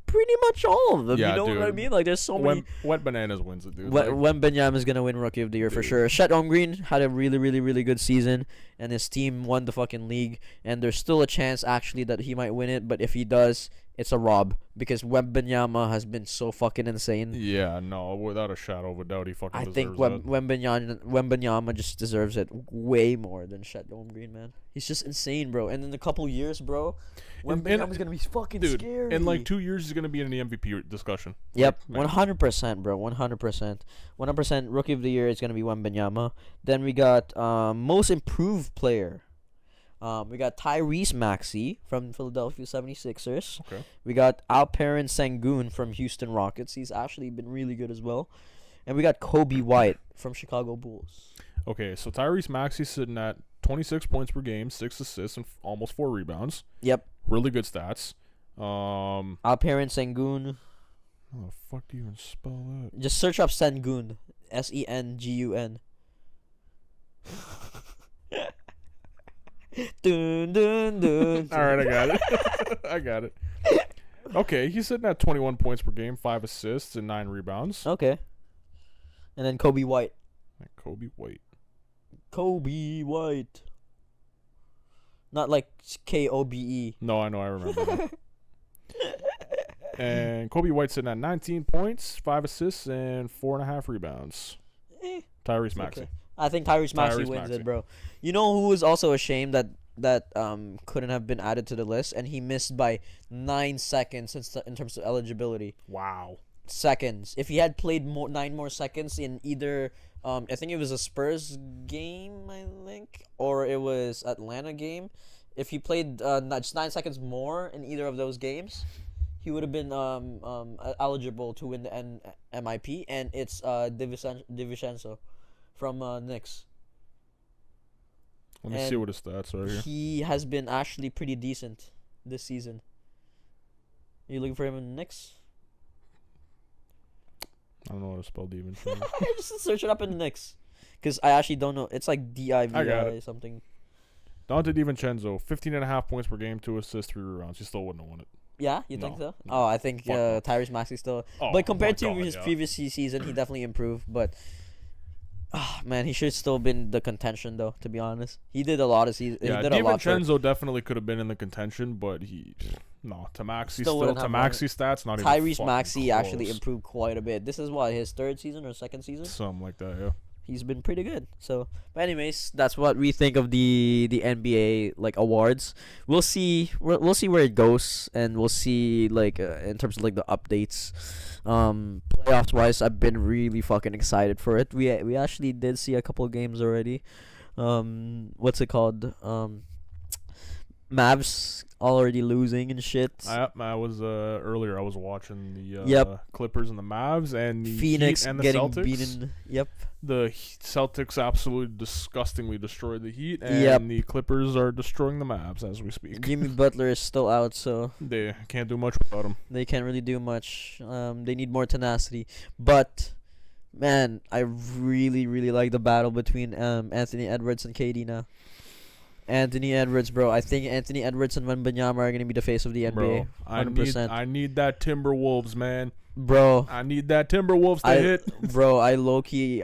pretty much all of them. Yeah, you know what I mean? Like, there's so many. Wet Bananas wins it, dude. Wembanyama is gonna win Rookie of the Year for sure. Chet Holmgren had a really, really, really good season, and his team won the fucking league. And there's still a chance actually that he might win it, but if he does, it's a rob because Wembanyama has been so fucking insane. Yeah, no, without a shadow of a doubt, he fucking deserves it. I think Wembanyama just deserves it way more than Chet Holmgren, man. He's just insane, bro. And in a couple years, bro, Wembanyama's gonna be fucking scary. In like 2 years, he's gonna be in the MVP discussion. Yep, 100%, bro. 100%. Rookie of the Year is gonna be Wembanyama. Then we got most improved player. We got Tyrese Maxey from Philadelphia 76ers. Okay. We got Alperen Sengun from Houston Rockets. He's actually been really good as well. And we got Kobe White from Chicago Bulls. Okay, so Tyrese Maxey sitting at 26 points per game, 6 assists, and almost 4 rebounds. Yep. Really good stats. Alperen Sengun. How the fuck do you even spell that? Just search up Sengun. Sengun. Dun, dun, dun. All right, I got it. Okay, he's sitting at 21 points per game, 5 assists, and 9 rebounds. Okay. And then Kobe White. Kobe White. Not like Kobe. No, I know, I remember that. And Kobe White sitting at 19 points, 5 assists, and 4.5 rebounds. Tyrese Maxey. Okay. I think Tyrese Maxey wins it, bro. You know who was also ashamed that couldn't have been added to the list, and he missed by 9 seconds in terms of eligibility. Wow. Seconds. If he had played 9 more seconds in either, I think it was a Spurs game, or it was Atlanta game. If he played just 9 seconds more in either of those games, he would have been eligible to win the MIP, and it's DiVincenzo from Knicks. Let me see what his stats are here. He has been actually pretty decent this season. Are you looking for him in the Knicks? I don't know how to spell DiVincenzo. Just search it up in the Knicks. Because I actually don't know. It's like DIVI something. Dante DiVincenzo, 15.5 points per game, 2 assists, 3 rebounds. He still wouldn't have won it. Yeah, you think so? No. Oh, I think Tyrese Maxey still. But compared to his previous season, he definitely improved. But man, he should have still been the contention, though. To be honest, he did a lot of season. Yeah, DiVincenzo definitely could have been in the contention, but Maxey stats not even. Tyrese Maxey actually improved quite a bit. This is his 3rd season or 2nd season. Something like that, yeah. He's been pretty good. So, but anyways, that's what we think of the NBA awards. We'll see where it goes, and we'll see in terms of the updates. Playoffs wise, I've been really fucking excited for it. We actually did see a couple of games already. What's it called? Mavs already losing and shit. I was earlier. I was watching the Clippers and the Mavs and the Phoenix Heat and the getting Celtics. beaten. Yep. The Celtics absolutely disgustingly destroyed the Heat, and the Clippers are destroying the Mavs as we speak. Jimmy Butler is still out, so they can't do much without him. They can't really do much. They need more tenacity. But man, I really, really like the battle between Anthony Edwards and KD now. Anthony Edwards, bro. I think Anthony Edwards and Wembanyama are gonna be the face of the NBA. Bro, 100%. I need that Timberwolves, man. Bro, I need that Timberwolves to hit. Bro, I low key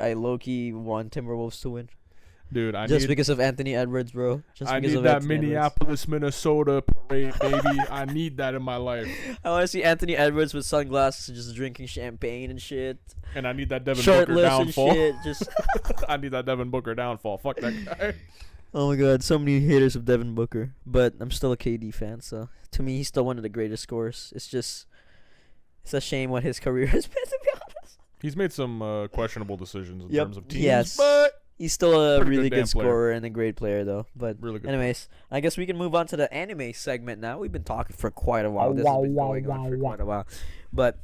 want Timberwolves to win. Dude, because of Anthony Edwards, bro. I need that Minneapolis, Minnesota parade, baby. I need that in my life. I want to see Anthony Edwards with sunglasses and just drinking champagne and shit. And I need that Devin Booker downfall. Shit, just I need that Devin Booker downfall. Fuck that guy. Oh my god, so many haters of Devin Booker. But I'm still a KD fan, so to me, he's still one of the greatest scorers. It's a shame what his career has been, to be honest. He's made some questionable decisions in terms of teams, yes. but he's still a really good scorer and a great player, though. But really good. Anyways, I guess we can move on to the anime segment now. We've been talking for quite a while. This has been going on for quite a while. But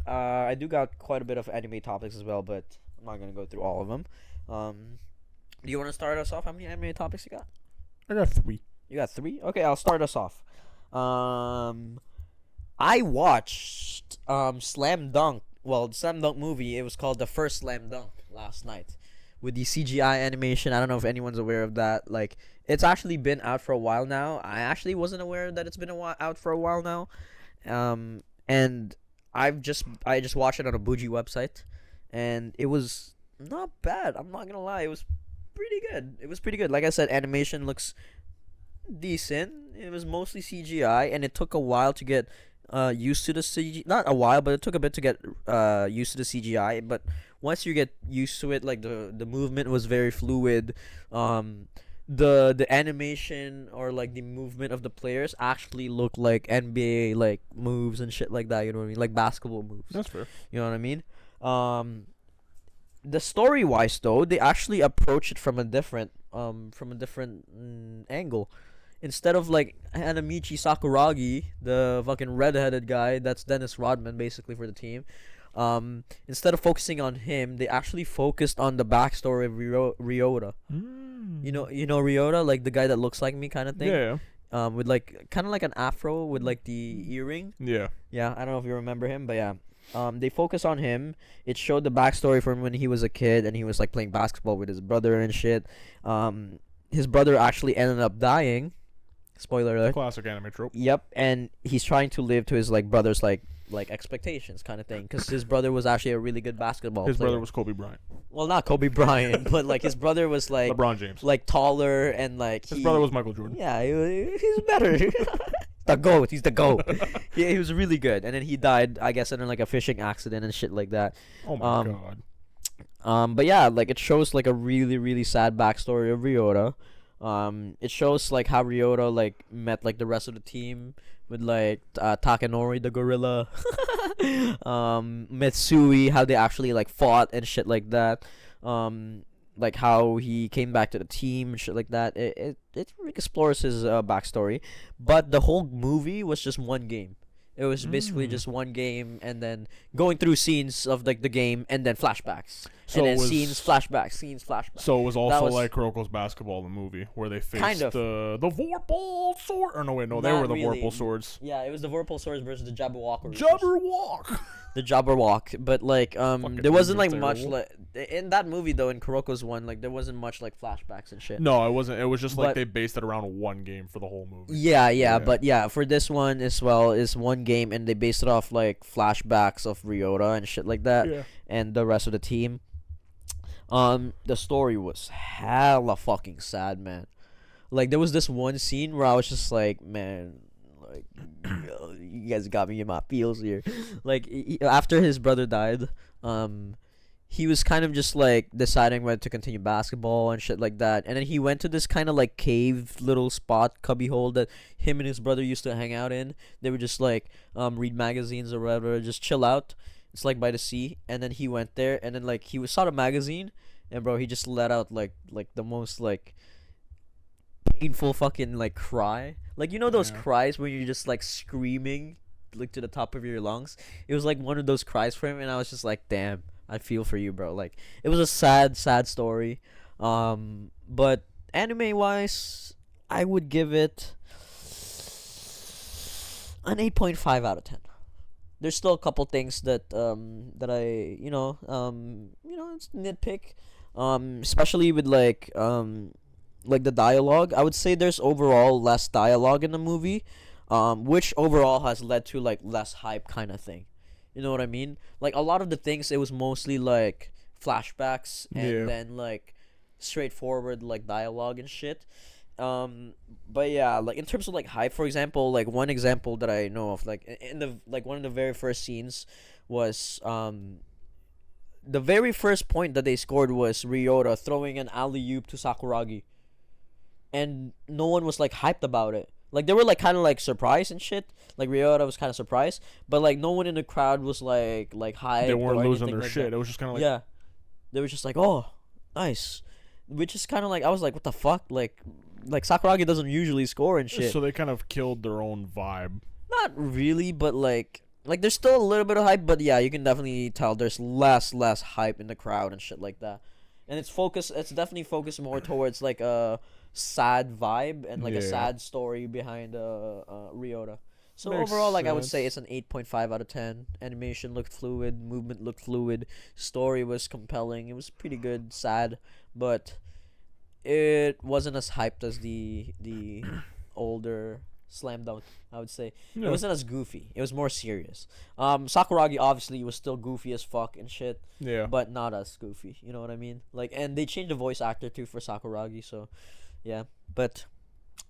I do got quite a bit of anime topics as well, but I'm not going to go through all of them. Do you want to start us off? How many anime topics you got? I got 3. You got 3? Okay, I'll start us off. I watched Slam Dunk. Well, the Slam Dunk movie, it was called The First Slam Dunk last night. With the CGI animation. I don't know if anyone's aware of that. Like, it's actually been out for a while now. I actually wasn't aware that it's been out for a while now. And I just watched it on a bougie website. And it was not bad. I'm not gonna lie. It was pretty good. Like I said, animation looks decent. It was mostly CGI, and it took a while to get used to the CGI. Not a while, but it took a bit to get used to the CGI. But once you get used to it, like the movement was very fluid. The animation or like the movement of the players actually looked like NBA like moves and shit like that. You know what I mean? Like basketball moves. That's fair. You know what I mean? The story wise though, they actually approach it from a different angle. Instead of like Hanamichi Sakuragi, the fucking redheaded guy, that's Dennis Rodman basically for the team. Instead of focusing on him, they actually focused on the backstory of Ryota. You know Ryota, like the guy that looks like me kind of thing. Yeah. With like kind of like an afro with like the earring. Yeah. Yeah, I don't know if you remember him, but yeah. They focus on him. It showed the backstory from when he was a kid and he was like playing basketball with his brother and shit. His brother actually ended up dying. Spoiler alert. Classic anime trope. Yep, and he's trying to live to his like brother's like expectations kind of thing, because his brother was actually a really good basketball player. His brother was Kobe Bryant. Well, not Kobe Bryant, but like his brother was like LeBron James. like taller and like his brother was Michael Jordan. Yeah, he's better. The GOAT. He's the GOAT. He was really good, and then he died, I guess, in like a fishing accident and shit like that. Oh my god. But yeah, like it shows like a really really sad backstory of Ryota. It shows like how Ryota like met like the rest of the team with like Takanori the gorilla, Mitsui, how they actually like fought and shit like that. Like how he came back to the team and shit like that. It explores his backstory, but the whole movie was just one game. It was basically just one game, and then going through scenes of like the game, and then flashbacks, so and then scenes flashbacks. So it was also like Kuroko's Basketball, the movie, where they faced kind of. the Vorpal sword. Or no, wait, no, they were the really. Vorpal swords. Yeah, it was the Vorpal swords versus the Jabberwock. Jabberwock. The Jabberwock, but like there wasn't like much like in that movie though. In Kuroko's one, like there wasn't much like flashbacks and shit. No, it wasn't. It was just like they based it around one game for the whole movie. Yeah, but yeah, for this one as well is one game, and they based it off like flashbacks of Ryota and shit like that, and the rest of the team. The story was hella fucking sad, man. Like there was this one scene where I was just like, man, like you guys got me in my feels here. Like after his brother died, he was kind of just like deciding whether to continue basketball and shit like that. And then he went to this kind of like cave little spot, cubbyhole that him and his brother used to hang out in. They would just like read magazines or whatever, just chill out. It's like by the sea. And then he went there, and then like he saw the magazine, and bro, he just let out like the most like painful fucking like cry. Like, you know those cries when you're just like screaming like to the top of your lungs? It was like one of those cries for him, and I was just like, damn, I feel for you, bro. Like, it was a sad story. But anime wise, I would give it an 8.5 out of 10. There's still a couple things that I it's nitpick, especially with like the dialogue. I would say there's overall less dialogue in the movie, which overall has led to like less hype kind of thing. You know what I mean? Like, a lot of the things, it was mostly like flashbacks and then like straightforward like dialogue and shit. But yeah, like in terms of like hype, for example, like one example that I know of, like in the like one of the very first scenes was the very first point that they scored was Ryota throwing an alley-oop to Sakuragi, and no one was like hyped about it. Like, they were like kind of like surprised and shit. Like, Ryota was kind of surprised, but like no one in the crowd was like hyped. They weren't losing their shit. It was just kind of like they were just like, oh, nice, which is kind of like, I was like, what the fuck, like Sakuragi doesn't usually score and shit. So they kind of killed their own vibe. Not really, but like there's still a little bit of hype, but yeah, you can definitely tell there's less hype in the crowd and shit like that. And it's definitely focused more towards like a sad vibe and like a sad story behind Ryota. So Makes overall, like, sense. I would say it's an 8.5 out of 10. Animation looked fluid, movement looked fluid, story was compelling. It was pretty good, sad, but it wasn't as hyped as the older Slam Dunk, I would say. Yeah. It wasn't as goofy. It was more serious. Sakuragi obviously was still goofy as fuck and shit. Yeah. But not as goofy. You know what I mean? Like, and they changed the voice actor too for Sakuragi, so yeah. But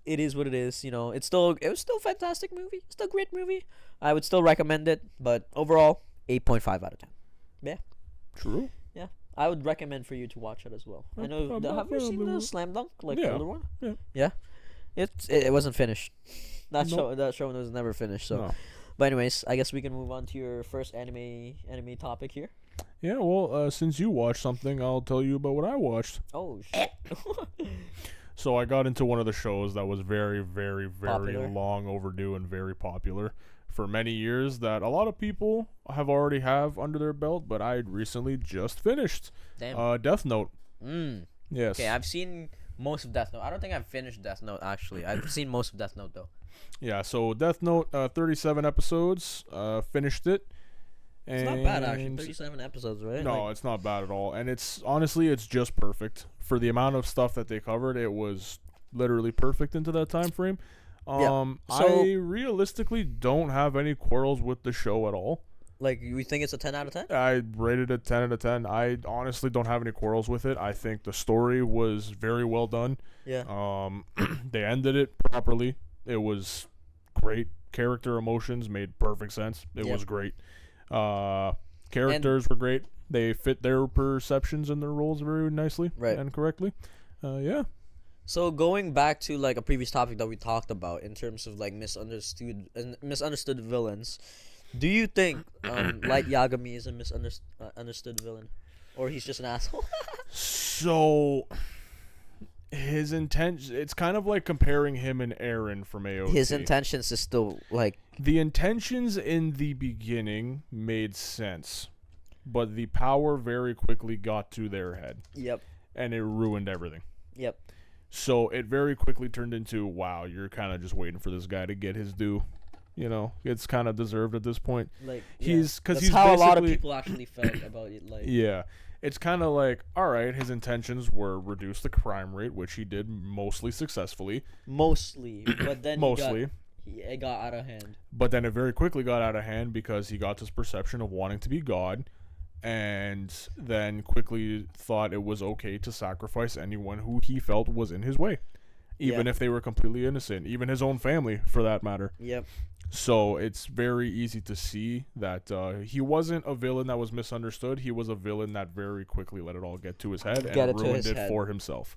it is what it is, you know. It was still a fantastic movie. Still a great movie. I would still recommend it, but overall, 8.5 out of 10. Yeah. True. Yeah. I would recommend for you to watch it as well. I know. Have you seen the Slam Dunk, like the older one? Yeah. Yeah. It wasn't finished. That show was never finished. So, No. But anyways, I guess we can move on to your first anime topic here. Yeah, well, since you watched something, I'll tell you about what I watched. Oh shit! So I got into one of the shows that was very, very, very Popular. long overdue and very popular for many years that a lot of people already have under their belt, but I recently just finished. Damn. Death Note. Okay, Yes. I've seen most of Death Note. I don't think I've finished Death Note actually. I've seen most of Death Note though. Yeah, so Death Note, 37 episodes, finished it. It's not bad actually. 37 episodes, right? No, it's not bad at all. And it's just perfect. For the amount of stuff that they covered, it was literally perfect into that time frame. So, I realistically don't have any quarrels with the show at all. Like, you think it's a 10 out of 10? I rated it 10 out of 10. I honestly don't have any quarrels with it. I think the story was very well done. Yeah. They ended it properly. It was great. Character emotions made perfect sense. It was great. Characters were great. They fit their perceptions and their roles very nicely and correctly. Yeah. So going back to like a previous topic that we talked about in terms of like misunderstood villains, do you think Light Yagami is a misunderstood villain, or he's just an asshole? So his intention, it's kind of like comparing him and Eren from AOT. His intentions is still like, the intentions in the beginning made sense, but the power very quickly got to their head. Yep. And it ruined everything. Yep. So it very quickly turned into, wow, you're kind of just waiting for this guy to get his due. You know, it's kind of deserved at this point. Like, he's how a lot of people actually felt about it. Like, yeah, it's kind of like, all right, his intentions were reduce the crime rate, which he did mostly successfully. But then it got out of hand. But then it very quickly got out of hand because he got this perception of wanting to be God, and then quickly thought it was okay to sacrifice anyone who he felt was in his way, even if they were completely innocent, even his own family for that matter. Yep. So it's very easy to see that he wasn't a villain that was misunderstood. He was a villain that very quickly let it all get to his head and ruined it for himself.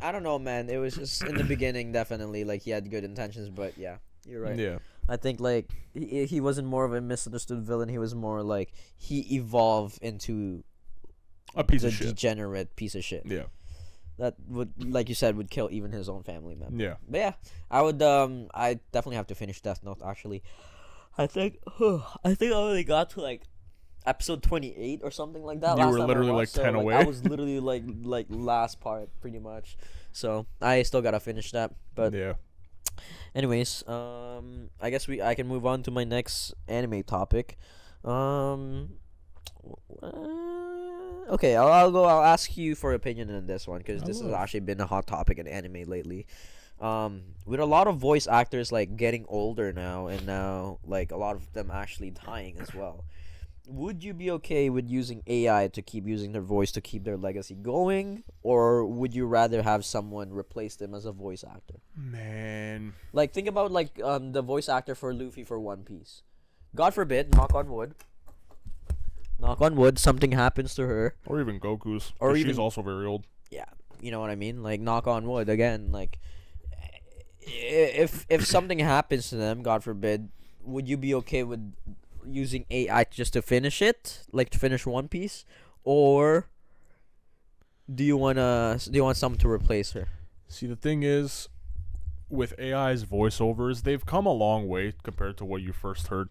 I don't know, man. It was just in the beginning, definitely, like, he had good intentions, but yeah, you're right. Yeah. I think, like, he wasn't more of a misunderstood villain. He was more like, he evolved into a piece of shit. Degenerate piece of shit. Yeah. that would, like you said, would kill even his own family member. Yeah. But yeah, I definitely have to finish Death Note. Actually, I think I only got to like episode 28 or something like that. You were literally like 10 away. I was literally like last part pretty much. So I still gotta finish that. But yeah. Anyways, I guess I can move on to my next anime topic. Okay, I'll ask you for opinion on this one because this has actually been a hot topic in anime lately. With a lot of voice actors like getting older now, and now like a lot of them actually dying as well. Would you be okay with using AI to keep using their voice to keep their legacy going, or would you rather have someone replace them as a voice actor? Man, like think about like the voice actor for Luffy for One Piece. God forbid, knock on wood, something happens to her. Or even Goku's. Or she's also very old. Yeah, you know what I mean? Like, knock on wood again. Like, if something happens to them, God forbid, would you be okay with using AI just to finish it, like to finish One Piece, or do you want someone to replace her? See, the thing is, with AI's voiceovers, they've come a long way compared to what you first heard.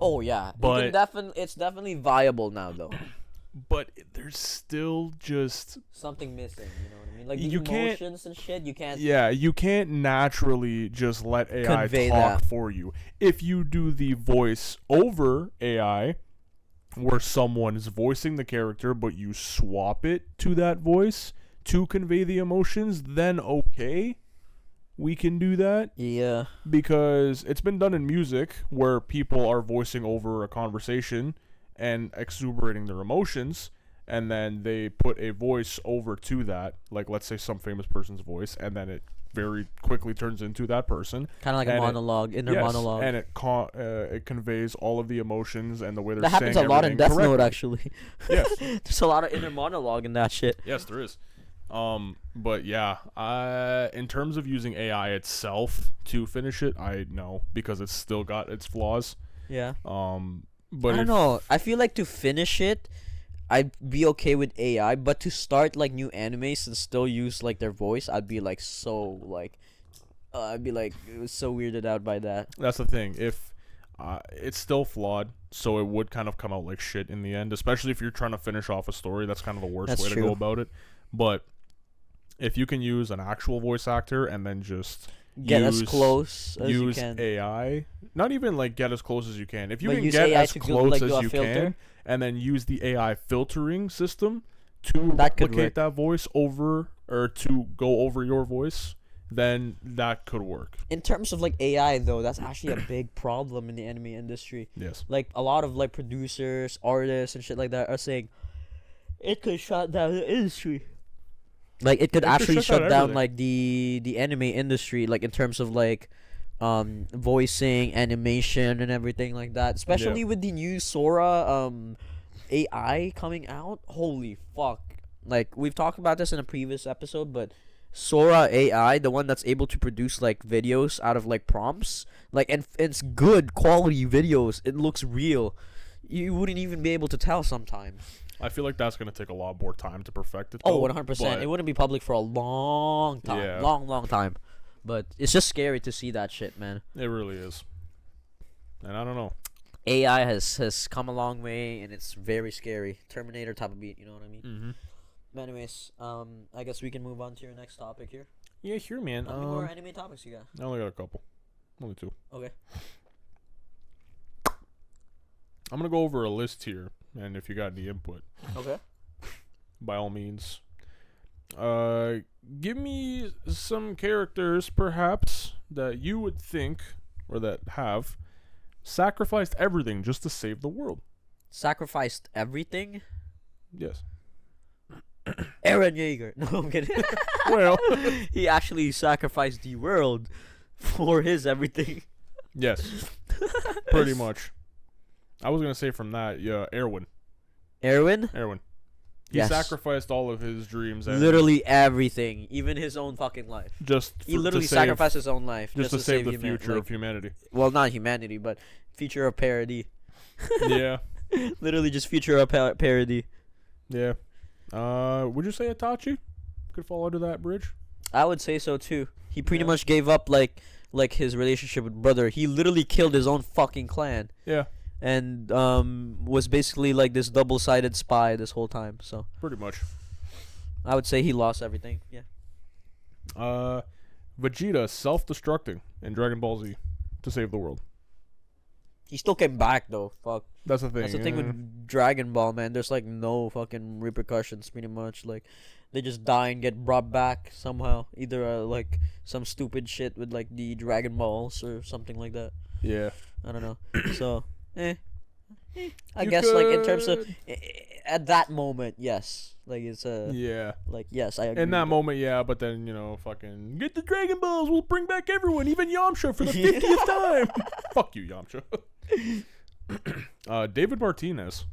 Oh yeah, but it's definitely viable now though. But there's still just something missing, you know what I mean? Like the emotions and shit, you can't. Yeah, you can't naturally just let AI talk for you. If you do the voice over AI, where someone is voicing the character, but you swap it to that voice to convey the emotions, then okay, we can do that. Yeah. Because it's been done in music where people are voicing over a conversation and exuberating their emotions, and then they put a voice over to that, like let's say some famous person's voice, and then it very quickly turns into that person. Kind of like a monologue, inner monologue. And it conveys all of the emotions and the way they're saying everything. That happens a lot in Death Note, actually. Yes. There's a lot of inner monologue in that shit. Yes, there is. But yeah, in terms of using AI itself to finish it, I know, because it's still got its flaws. Yeah. But I don't know. I feel like to finish it, I'd be okay with AI, but to start like new animes and still use like their voice, I'd be like so like, it was so weirded out by that. That's the thing. If it's still flawed, so it would kind of come out like shit in the end, especially if you're trying to finish off a story. That's kind of the worst way to go about it. But if you can use an actual voice actor and then just get as close as you can. Use AI. Not even like get as close as you can. If you can get AI as close as you can, and then use the AI filtering system to replicate that voice over, or to go over your voice, then that could work. In terms of like AI though, that's actually a big problem in the anime industry. Yes. Like a lot of like producers, artists, and shit like that are saying it could shut down the industry. Like it could actually shut down like the anime industry, like in terms of like voicing, animation, and everything like that. Especially with the new Sora AI coming out. Holy fuck. Like we've talked about this in a previous episode, but Sora AI, the one that's able to produce like videos out of like prompts, like, and it's good quality videos. It looks real. You wouldn't even be able to tell sometimes. I feel like that's going to take a lot more time to perfect it. Oh, 100%. It wouldn't be public for a long time. Yeah. Long time. But it's just scary to see that shit, man. It really is. And I don't know. AI has come a long way, and it's very scary. Terminator type of beat, you know what I mean? Mm-hmm. But anyways, I guess we can move on to your next topic here. Yeah, sure, man. How many more anime topics you got? I only got a couple. Only 2. Okay. I'm going to go over a list here. And if you got any input, okay, by all means, give me some characters, perhaps, that you would think, or that have, sacrificed everything just to save the world. Sacrificed everything? Yes. Eren Yeager. No, I'm kidding. Well, he actually sacrificed the world for his everything. Yes, pretty much. I was going to say from that, yeah, Erwin. Erwin? He sacrificed all of his dreams. Literally everything. Even his own fucking life. He literally sacrificed his own life. Just to save the future of humanity. Well, not humanity, but future of parody. Yeah. Literally just future of parody. Yeah. Would you say Itachi? could fall under that bridge. I would say so too. He pretty much gave up like his relationship with brother. He literally killed his own fucking clan. Yeah. And was basically like this double-sided spy this whole time. So pretty much. I would say he lost everything. Yeah. Vegeta self-destructing in Dragon Ball Z to save the world. He still came back though. Fuck. That's the thing. That's the thing with Dragon Ball, man. There's like no fucking repercussions, pretty much. Like, they just die and get brought back somehow. Either like some stupid shit with like the Dragon Balls or something like that. Yeah. I don't know. So, I guess like in terms of at that moment, yes. Like it's like yes, I agree. In that moment, yeah, but then fucking get the Dragon Balls. We'll bring back everyone, even Yamcha for the 50th time. Fuck you, Yamcha. David Martinez.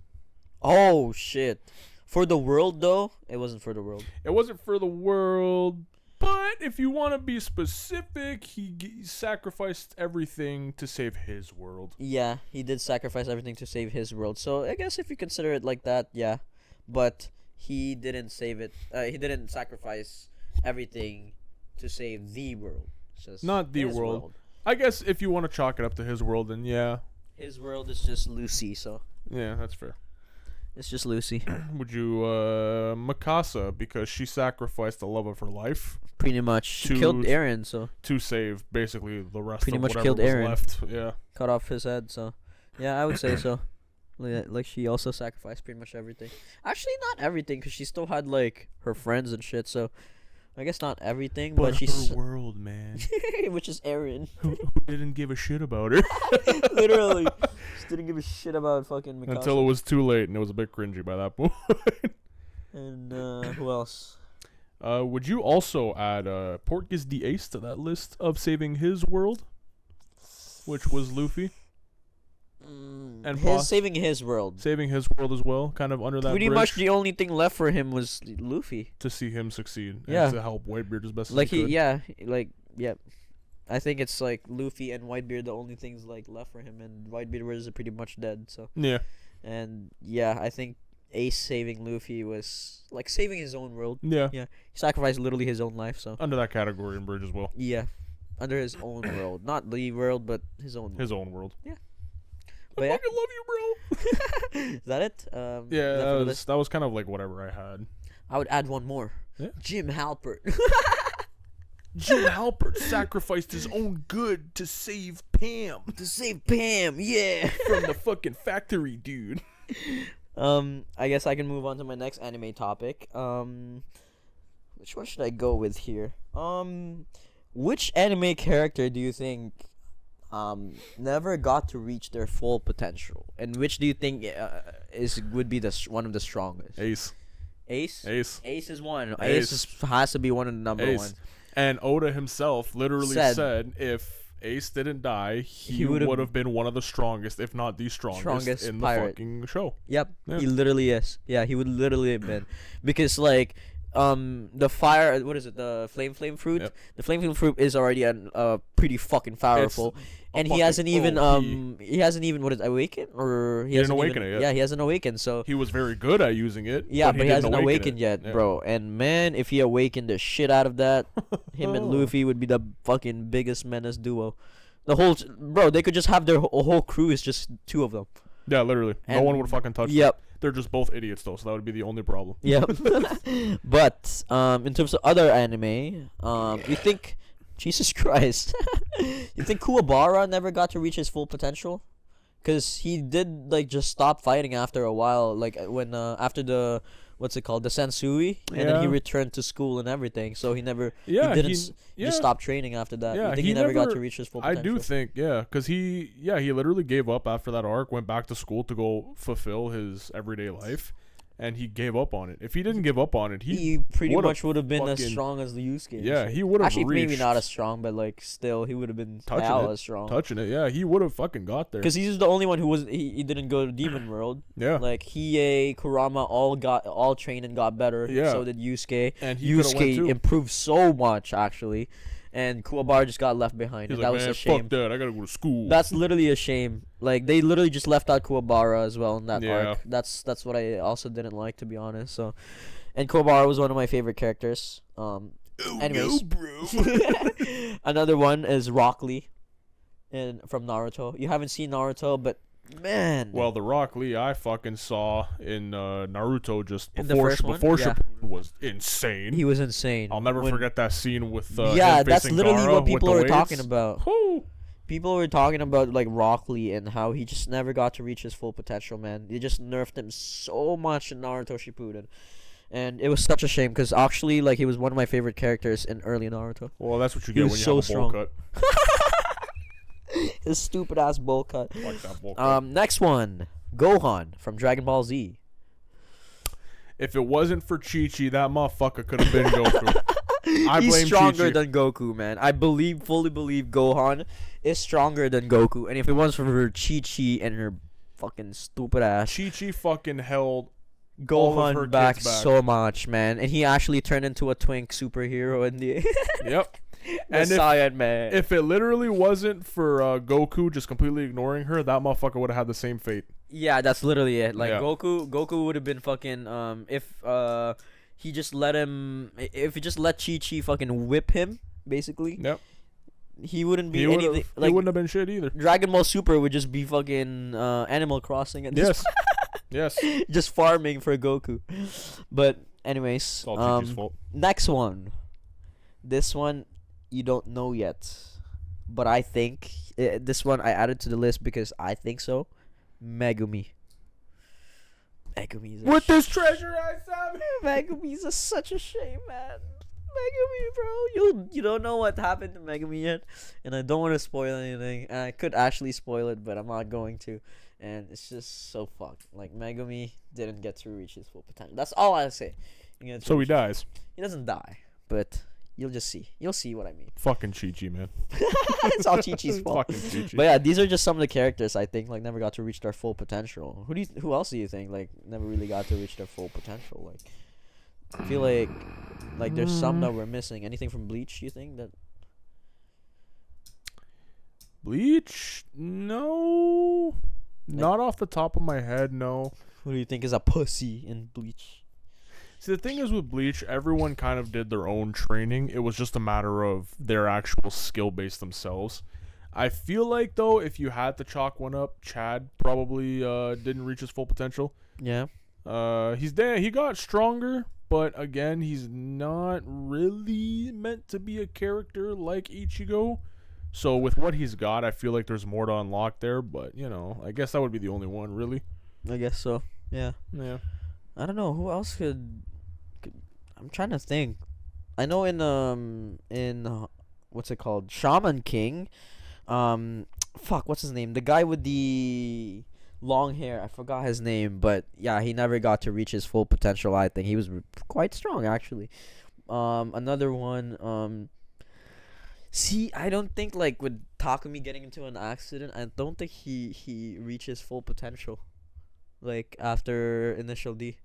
Oh shit! For the world though, it wasn't for the world. It wasn't for the world, but if you want to be specific, he sacrificed everything to save his world. Yeah, he did sacrifice everything to save his world. So I guess if you consider it like that, yeah, but he didn't save it. He didn't sacrifice everything to save the world. Just not the world. I guess if you want to chalk it up to his world, then yeah. His world is just Lucy, so. Yeah, that's fair. It's just Lucy. Would you, Mikasa, because she sacrificed the love of her life. Pretty much. She killed Eren, so. To save basically the rest pretty of much whatever killed was Eren. left. Yeah. Cut off his head, so. Yeah, I would say so. Like she also sacrificed pretty much everything. Actually, not everything, because she still had, like, her friends and shit, so. I guess not everything, but she's her world, man. Which is Eren. who didn't give a shit about her. Literally. Just didn't give a shit about fucking Mikasa. Until it was too late, and it was a bit cringy by that point. And who else? Would you also add Portkis the Ace to that list of saving his world? Which was Luffy? And saving his world. Saving his world as well, kind of under that pretty bridge. much the only thing left for him was Luffy. To see him succeed. Yeah. And to help Whitebeard as best like as he could. Yeah. I think it's like Luffy and Whitebeard the only things like left for him, and Whitebeard was pretty much dead. So yeah. And yeah, I think Ace saving Luffy was like saving his own world. Yeah. Yeah. He sacrificed literally his own life. So under that category and bridge as well. Yeah. Under his own world, not the world, but his own world. His own world. Yeah. But I fucking love you, bro. Is that it? Yeah, that was kind of like whatever I had. I would add one more. Yeah. Jim Halpert. Jim Halpert sacrificed his own good to save Pam. To save Pam, yeah. From the fucking factory, dude. I guess I can move on to my next anime topic. Which one should I go with here? Which anime character do you think never got to reach their full potential, and which do you think would be one of the strongest? Ace is one. Ace has to be one of the number ones. And Oda himself literally said if Ace didn't die, he would have been one of the strongest, if not the strongest in the fucking show. Yep, yeah. He literally is. Yeah, he would literally have been, because like the fire, what is it, the flame fruit? Yep. The flame fruit is already pretty fucking powerful. And he hasn't even what is it, awakened, or he hasn't awakened it yet. Yeah, he hasn't awakened, so he was very good at using it. Yeah, but he hasn't awakened yet, bro. And man, if he awakened the shit out of that, him and Luffy would be the fucking biggest menace duo. They could just have their whole crew is just two of them. Yeah, literally. No one would fucking touch them. They're just both idiots though, so that would be the only problem. Yep. But in terms of other anime, you think, Jesus Christ, you think Kuwabara never got to reach his full potential? Because he did like just stop fighting after a while, like when after the what's it called, the Sansui, and then he returned to school and everything. So he never, just stopped training after that. Yeah, you think he never got to reach his full potential? I do think, because he literally gave up after that arc, went back to school to go fulfill his everyday life, and he gave up on it. If he didn't give up on it, he pretty much would have been as strong as the Yusuke. Yeah, he would have actually maybe not as strong, but like still he would have been as strong. Touching it, yeah, he would have fucking got there. Because he's the only one who was he didn't go to Demon World. Yeah, like Hiei, Kurama all trained and got better. Yeah, so did Yusuke. And Yusuke improved so much actually. And Kuwabara just got left behind. He's and that was a shame. Fuck that, I gotta go to school. That's literally a shame. Like they literally just left out Kuwabara as well in that arc. That's what I also didn't like, to be honest. So And Kobaru was one of my favorite characters. Anyways, no, bro. another one is Rock Lee, from Naruto. You haven't seen Naruto, but man. Well, the Rock Lee I fucking saw in Naruto just In the before first one? before Yeah. Shippuden was insane. He was insane. I'll never forget that scene with yeah, him that's facing literally Gaara what with people the were weights. talking about. Woo. People were talking about like Rock Lee and how he just never got to reach his full potential, man. They just nerfed him so much in Naruto Shippuden. And it was such a shame because actually, like, he was one of my favorite characters in early Naruto. Well, that's what you He get was when you so have a strong. bowl cut. His stupid ass bowl cut. Like that bowl cut. Next one, Gohan from Dragon Ball Z. If it wasn't for Chi-Chi, that motherfucker could have been Goku. He's stronger Chi-Chi. than Goku, man. I fully believe Gohan is stronger than Goku. And if it wasn't for her Chi-Chi and her fucking stupid ass, Chi-Chi fucking held all of her Gohan back kids back. so much, man. And he actually turned into a twink superhero in the Yep. the And Saiyan, man. if it literally wasn't for Goku just completely ignoring her, that motherfucker would have had the same fate. Yeah, that's literally it. Like, Yeah. Goku would have been fucking if he just let Chi-Chi fucking whip him, basically. Yep. He wouldn't be He anything. wouldn't Like, have been shit either. Dragon Ball Super would just be fucking Animal Crossing and Yes. Yes. just farming for Goku. But anyways, It's all Chi-Chi's fault. next one. This one you don't know yet, but I think this one I added to the list because I think so. Megumi. Megumi's With this treasure I saw. Megumi's such a shame, man. Megumi, bro. You don't know what happened to Megumi yet, and I don't want to spoil anything. And I could actually spoil it, but I'm not going to. And it's just so fucked. Like, Megumi didn't get to reach his full potential. That's all I say. So he dies. He doesn't die, but you'll just see. You'll see what I mean. Fucking Chi-Chi, man. It's all Chi-Chi's fault. Fucking Chi-Chi. But yeah, these are just some of the characters I think like never got to reach their full potential. Who else do you think like never really got to reach their full potential? Like, I feel like there's some that we're missing. Anything from Bleach? You think that? Bleach? No. Not off the top of my head, no. Who do you think is a pussy in Bleach? See, the thing is with Bleach, everyone kind of did their own training. It was just a matter of their actual skill base themselves. I feel like, though, if you had to chalk one up, Chad probably didn't reach his full potential. Yeah. He's there. He got stronger, but again, he's not really meant to be a character like Ichigo. So with what he's got, I feel like there's more to unlock there. But, you know, I guess that would be the only one, really. I guess so. Yeah. Yeah. I don't know who else could I'm trying to think. I know in what's it called? Shaman King. What's his name? The guy with the long hair. I forgot his name, but yeah, he never got to reach his full potential. I think he was quite strong actually. Another one. See, I don't think like with Takumi getting into an accident, I don't think he reaches full potential. Like after Initial D,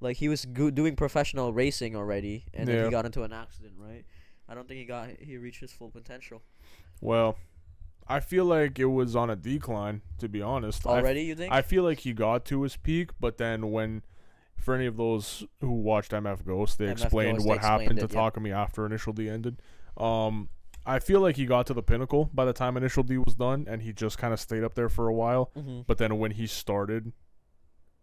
like he was doing professional racing already, and then he got into an accident, right? I don't think he reached his full potential. Well, I feel like it was on a decline, to be honest. Already, you think? I feel like he got to his peak, but then when, for any of those who watched MF Ghost, they explained what happened to Takumi after Initial D ended. I feel like he got to the pinnacle by the time Initial D was done, and he just kind of stayed up there for a while. Mm-hmm. But then when he started,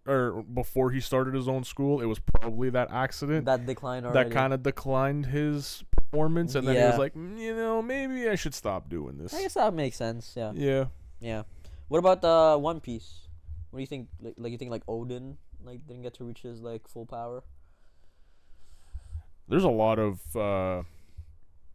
or before he started his own school, it was probably that accident that decline already. that kind of declined his performance, and then he was like, maybe I should stop doing this. I guess that makes sense. Yeah. Yeah. Yeah. What about One Piece? What do you think? Like you think like Odin didn't get to reach his like full power? There's a lot of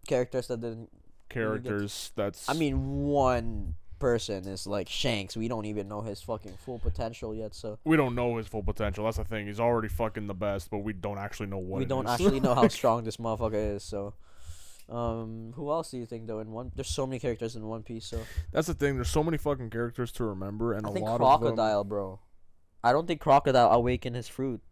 Characters that didn't. characters that's. I mean, one person is like Shanks. We don't even know his fucking full potential yet, so we don't know his full potential. That's the thing. He's already fucking the best, but we don't actually know what. We don't actually know how strong this motherfucker is. So, who else do you think though? There's so many characters in One Piece. So that's the thing. There's so many fucking characters to remember, and I think lot Crocodile, of them. bro. I don't think Crocodile awakened his fruit.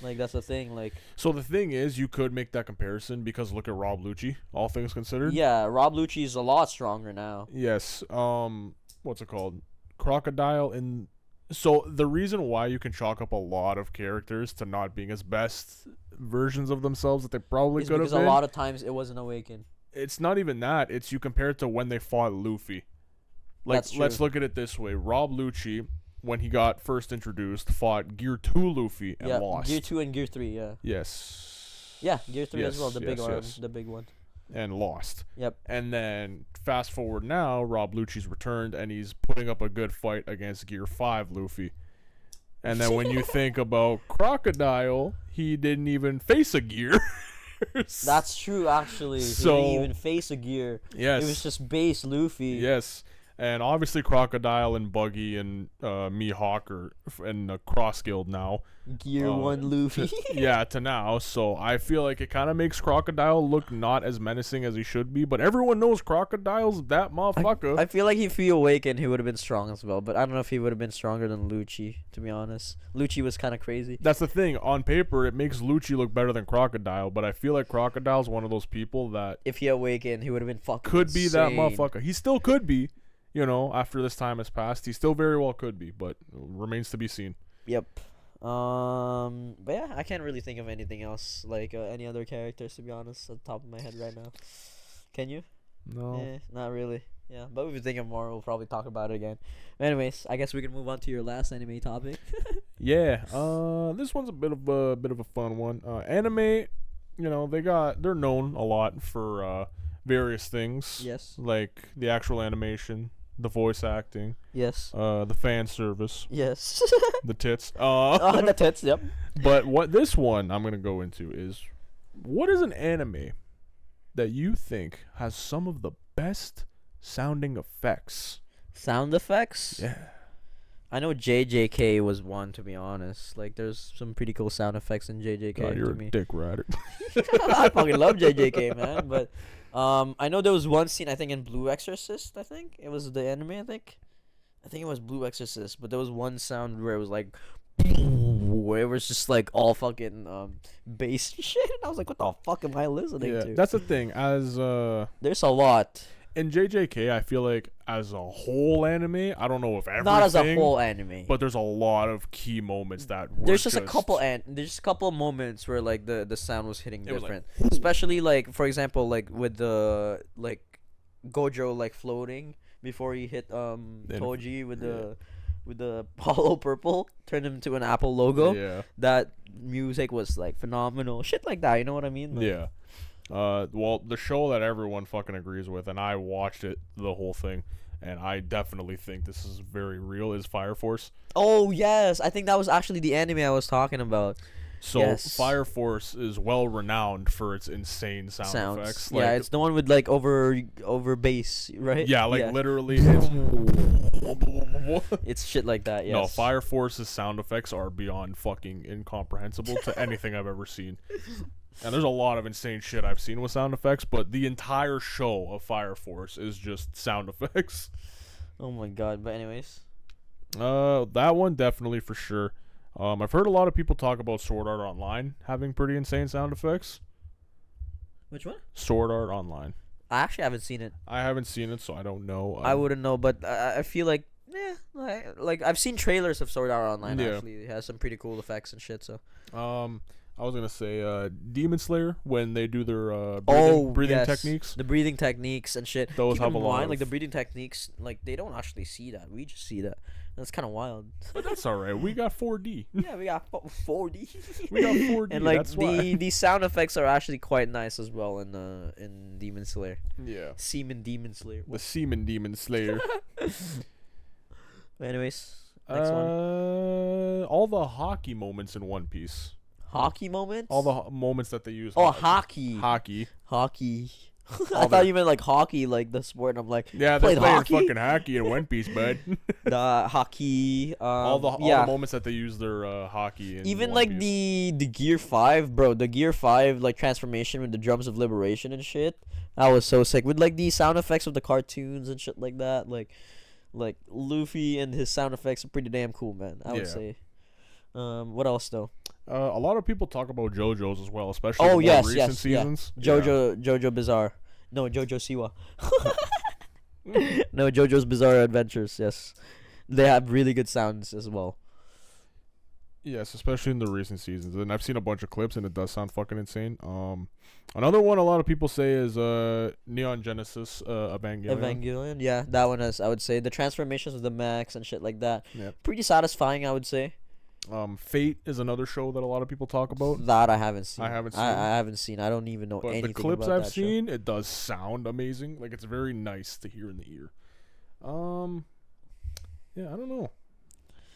Like that's the thing. Like so, the thing is, you could make that comparison because look at Rob Lucci. All things considered. yeah, Rob Lucci is a lot stronger now. Yes. What's it called? Crocodile in So the reason why you can chalk up a lot of characters to not being as best versions of themselves that they probably could have been. Because a lot of times it wasn't Awakened. It's not even that. It's you compare it to when they fought Luffy. Like, let's look at it this way. Rob Lucci, when he got first introduced, fought Gear 2 Luffy and lost. Gear 2 and Gear 3, yeah. Yes. Yeah, Gear 3 as well, the big one. The big one. And lost. Yep. And then fast forward now, Rob Lucci's returned and he's putting up a good fight against Gear 5 Luffy. And then when you think about Crocodile, he didn't even face a gear. That's true, actually. So, he didn't even face a gear. Yes. It was just base Luffy. Yes. And obviously Crocodile and Buggy and Mihawk are in the Cross Guild now. Gear 1 Luffy. Yeah, to now. So I feel like it kind of makes Crocodile look not as menacing as he should be. But everyone knows Crocodile's that motherfucker. I feel like if he awakened, he would have been strong as well. But I don't know if he would have been stronger than Lucci, to be honest. Lucci was kind of crazy. That's the thing. On paper, it makes Lucci look better than Crocodile. But I feel like Crocodile's one of those people that... If he awakened, he would have been fucking could be insane. that motherfucker. He still could be. You know, after this time has passed, he still very well could be, but remains to be seen. Yep. But yeah, I can't really think of anything else, like any other characters, to be honest, at the top of my head right now. Can you? No. Not really. Yeah, but if we think of more, we'll probably talk about it again. Anyways, I guess we can move on to your last anime topic. Yeah. This one's a bit of a fun one. Anime, you know, they're known a lot for various things. Yes. Like the actual animation. The voice acting. Yes. The fan service. Yes. The tits. The tits, yep. But what this one I'm going to go into is, what is an anime that you think has some of the best sounding effects? Sound effects? Yeah. I know JJK was one, to be honest. Like, there's some pretty cool sound effects in JJK. God, you're to me. a dick rider. I fucking love JJK, man. But I know there was one scene, I think, in Blue Exorcist, I think. It was the anime, I think. I think it was Blue Exorcist. But there was one sound where it was like... where it was just like all fucking bass shit. And I was like, what the fuck am I listening to? That's the thing. As there's a lot. In JJK, I feel like as a whole anime, I don't know if everything. Not as a whole anime. But there's a lot of key moments that were there's just a couple moments where like the sound was hitting different. Like, especially like, for example, like with the like Gojo like floating before he hit Toji with the hollow purple, turned him to an Apple logo. Yeah. That music was like phenomenal. Shit like that, you know what I mean? Like, yeah. Well, the show that everyone fucking agrees with, and I watched it, the whole thing, and I definitely think this is very real, is Fire Force. Oh, yes. I think that was actually the anime I was talking about. So, yes. Fire Force is well renowned for its insane sound effects. Like, yeah, it's the one with, like, over bass, right? Yeah, like, literally, it's shit like that, yes. No, Fire Force's sound effects are beyond fucking incomprehensible to anything I've ever seen. And there's a lot of insane shit I've seen with sound effects, but the entire show of Fire Force is just sound effects. Oh my god, but anyways. That one definitely for sure. I've heard a lot of people talk about Sword Art Online having pretty insane sound effects. Which one? Sword Art Online. I actually haven't seen it. I haven't seen it, so I don't know. I wouldn't know, but I feel like, like I've seen trailers of Sword Art Online, actually. It has some pretty cool effects and shit, so. I was gonna say Demon Slayer when they do their breathing techniques. The breathing techniques and shit. Those Keep have in a lot mind, of... like the breathing techniques, like they don't actually see that. We just see that. That's kind of wild. But that's all right. We got 4D. Yeah, we got 4D. We got 4D. And like that's why. the sound effects are actually quite nice as well in Demon Slayer. Yeah. Seaman Demon Slayer. The Seaman Demon Slayer. Anyways, next one. All the hockey moments in One Piece. Hockey moments? All the moments that they use. Oh, hockey. Hockey. I thought you meant like hockey, like the sport. And I'm like, yeah, they're playing fucking hockey in One Piece, bud. The hockey. All the moments that they use their hockey in even One like Piece. the Gear 5, bro. The Gear 5 like transformation with the drums of liberation and shit. That was so sick. With like the sound effects of the cartoons and shit like that. Like Luffy and his sound effects are pretty damn cool, man. I would say. What else though? A lot of people talk about JoJo's as well, especially recent seasons. Yeah. JoJo Bizarre. No, JoJo Siwa. No, JoJo's Bizarre Adventures. Yes. they have really good sounds as well. Yes, especially in the recent seasons. And I've seen a bunch of clips, and it does sound fucking insane. Another one a lot of people say is Neon Genesis Evangelion. Evangelion, yeah, that one is, I would say, the transformations of the mechs and shit like that. Yeah. Pretty satisfying, I would say. Fate is another show that a lot of people talk about. That I haven't seen. I haven't seen. I haven't seen. I don't even know anything about the clips about I've that seen, it does sound amazing. Like, it's very nice to hear in the ear. Yeah, I don't know.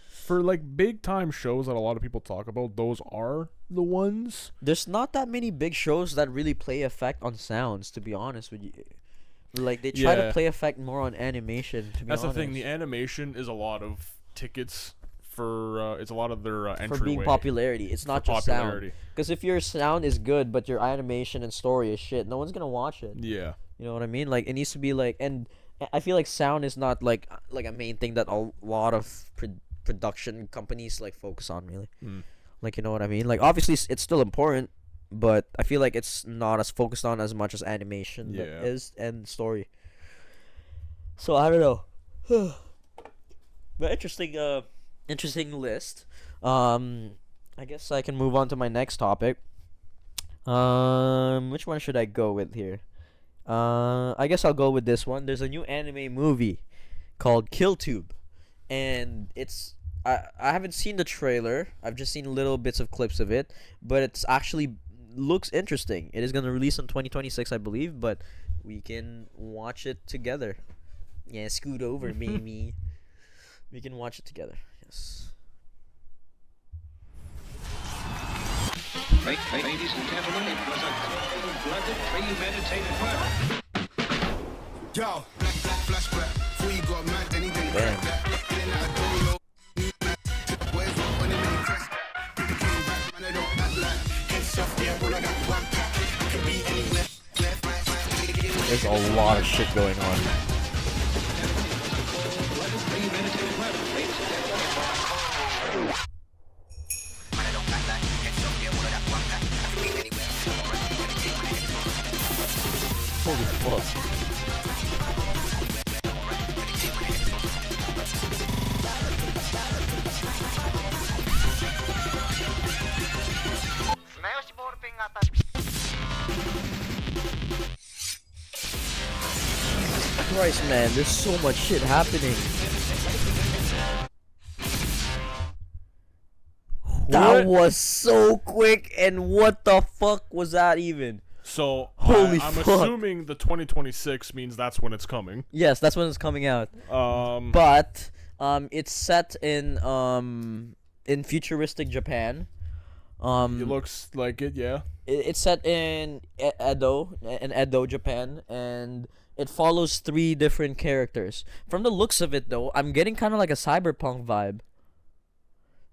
For like big time shows that a lot of people talk about, those are the ones. There's not that many big shows that really play effect on sounds, to be honest with you. Like, they try to play effect more on animation, to be honest. That's the thing. The animation is a lot of tickets for it's a lot of their entryway. For being popularity. It's not just sound. Because if your sound is good but your animation and story is shit, no one's gonna watch it. Yeah. You know what I mean? Like, it needs to be like, and I feel like sound is not like a main thing that a lot of production companies like focus on, really. Like, you know what I mean? Like, obviously it's still important, but I feel like it's not as focused on as much as animation is and story. So I don't know. But interesting list. I guess I can move on to my next topic. Which one should I go with here? I guess I'll go with this one. There's a new anime movie called Killtube, and I haven't seen the trailer. I've just seen little bits of clips of it, but it's actually looks interesting. It is going to release in 2026, I believe, but we can watch it together. Yeah, scoot over, baby. We can watch it together. Yes. Ladies and gentlemen, it was a cold-blooded, premeditated murder. Yo, black flashback. Before you got mad, then he didn't crack that. There's a lot of shit going on. Holy fuck. Christ, man, there's so much shit happening. That was so quick, and what the fuck was that even? So, Holy I'm fuck. assuming the 2026 means that's when it's coming. Yes, that's when it's coming out. But it's set in futuristic Japan. It looks like it, yeah. It's set in Edo, Japan, and it follows 3 different characters. From the looks of it, though, I'm getting kind of like a cyberpunk vibe,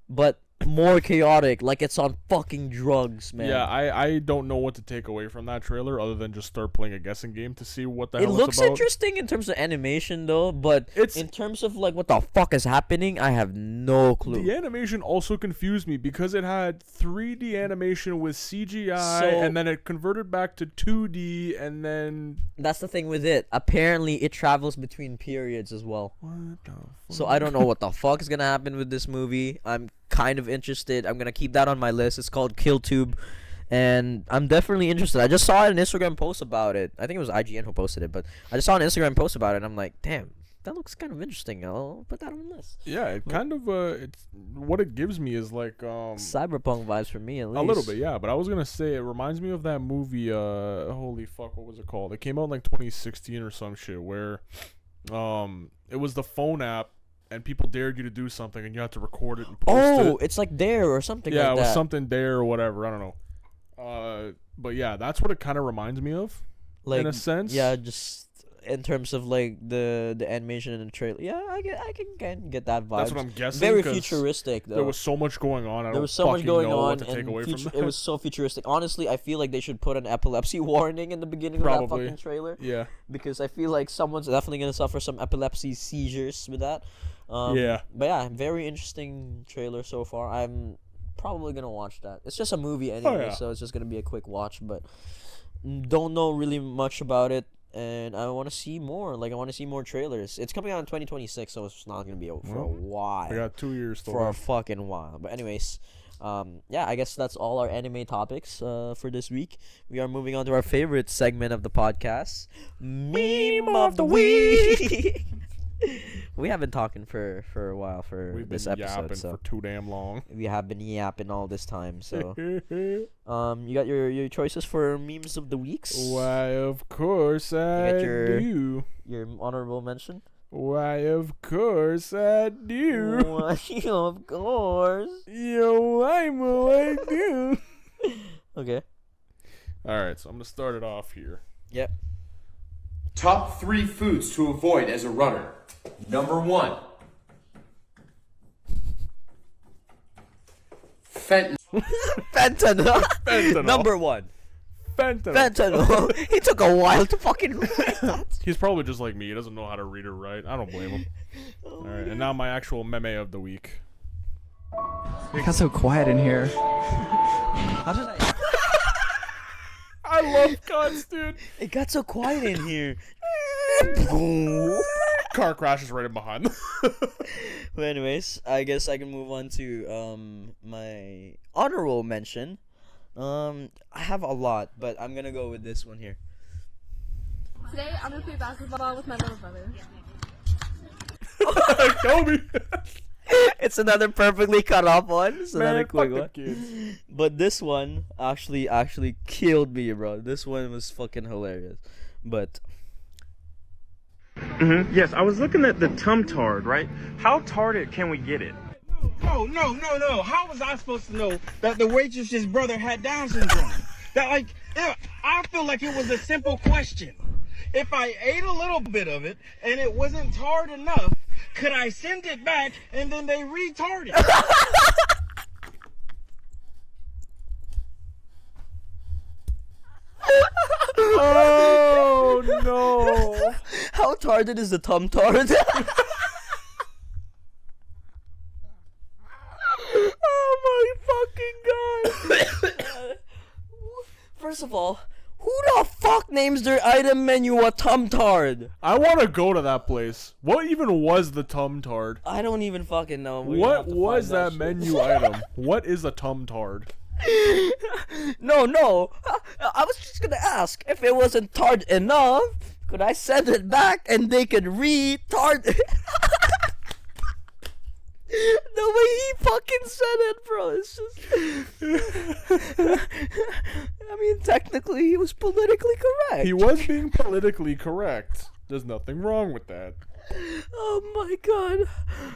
but more chaotic, like it's on fucking drugs, man. Yeah, I don't know what to take away from that trailer other than just start playing a guessing game to see what the hell it's about. It looks interesting in terms of animation, though, but in terms of like what the fuck is happening, I have no clue. The animation also confused me because it had 3D animation with CGI, and then it converted back to 2D, and then... That's the thing with it. Apparently, it travels between periods as well. What the fuck? So I don't know what the fuck is gonna happen with this movie. I'm kind of interested. I'm gonna keep that on my list. It's called Killtube, and I'm definitely interested. I just saw an Instagram post about it. I think it was IGN who posted it, but I just saw an Instagram post about it, and I'm like, damn, that looks kind of interesting. I'll put that on the list. Yeah, it kind of it's what it gives me is like cyberpunk vibes for me, at least. A little bit, yeah. But I was gonna say it reminds me of that movie. Holy fuck, what was it called? It came out in like 2016 or some shit where it was the phone app. And people dared you to do something, and you had to record it and post it. Oh, it's like Dare or something like that. Yeah, it was something Dare or whatever. I don't know. But yeah, that's what it kind of reminds me of, like, in a sense. Yeah, just in terms of like the animation in the trailer. Yeah, I can get that vibe. That's what I'm guessing. Very futuristic, though. There was so much going on. There was so much going on, what to take away from that. It was so futuristic. Honestly, I feel like they should put an epilepsy warning in the beginning of that fucking trailer. Yeah. Because I feel like someone's definitely gonna suffer some epilepsy seizures with that. Yeah. But yeah, very interesting trailer so far. I'm probably gonna watch that. It's just a movie anyway, so it's just gonna be a quick watch. But don't know really much about it. and I want to see more. Like, I want to see more trailers. It's coming out in 2026, so it's not gonna be out for a while. We got 2 years for a fucking while. But anyways, yeah, I guess that's all our anime topics for this week. We are moving on to our favorite segment of the podcast, Meme of the Week. We have been talking for a while for this episode, so for too damn long. We have been yapping all this time, so you got your choices for memes of the weeks? Why, of course I do. Your honorable mention? Why, of course I do. Why, of course. Yo, I do. Okay. Alright, so I'm gonna start it off here. Yep. Top 3 foods to avoid as a runner. Number 1. Fentanyl. Number 1. Fentanyl. He took a while to fucking write that. He's probably just like me. He doesn't know how to read or write. I don't blame him. Alright, and now my actual meme of the week. It got so quiet in here. How did I... I love cuts, dude. It got so quiet in here. Car crashes right in behind them. Well, anyways, I guess I can move on to my honorable mention. I have a lot, but I'm gonna go with this one here. Today, I'm gonna play basketball with my little brother. Kobe. It's another perfectly cut off one. It's another quick one. Kids. But this one actually killed me, bro. This one was fucking hilarious. But yes, I was looking at the tum-tard, right? How tarded can we get it? No. How was I supposed to know that the waitress's brother had Down syndrome? I feel like it was a simple question. If I ate a little bit of it and it wasn't tart enough, could I send it back and then they retard it? Oh no! how tarded is the tum tard? Oh my fucking god! First of all, who the fuck names their item menu a tum tard? I want to go to that place. What even was the tum tard? I don't even fucking know. What was that menu item? What is a tum tard? No. I was just gonna ask if it wasn't tart enough. Could I send it back and they could retard it? The way he fucking said it, bro, it's just... I mean, technically, he was politically correct. He was being politically correct. There's nothing wrong with that. Oh my god.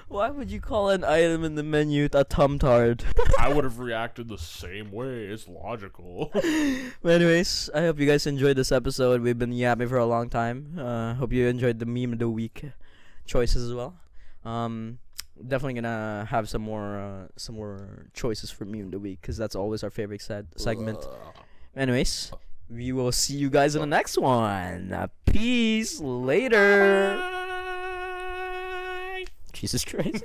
Why would you call an item in the menu a tum-tard? I would have reacted the same way. It's logical. Well, anyways, I hope you guys enjoyed this episode. We've been yapping for a long time. Hope you enjoyed the meme of the week choices as well. Definitely gonna have some more choices for meme of the week, because that's always our favorite segment. Anyways, we will see you guys in the next one. Peace later. Jesus Christ.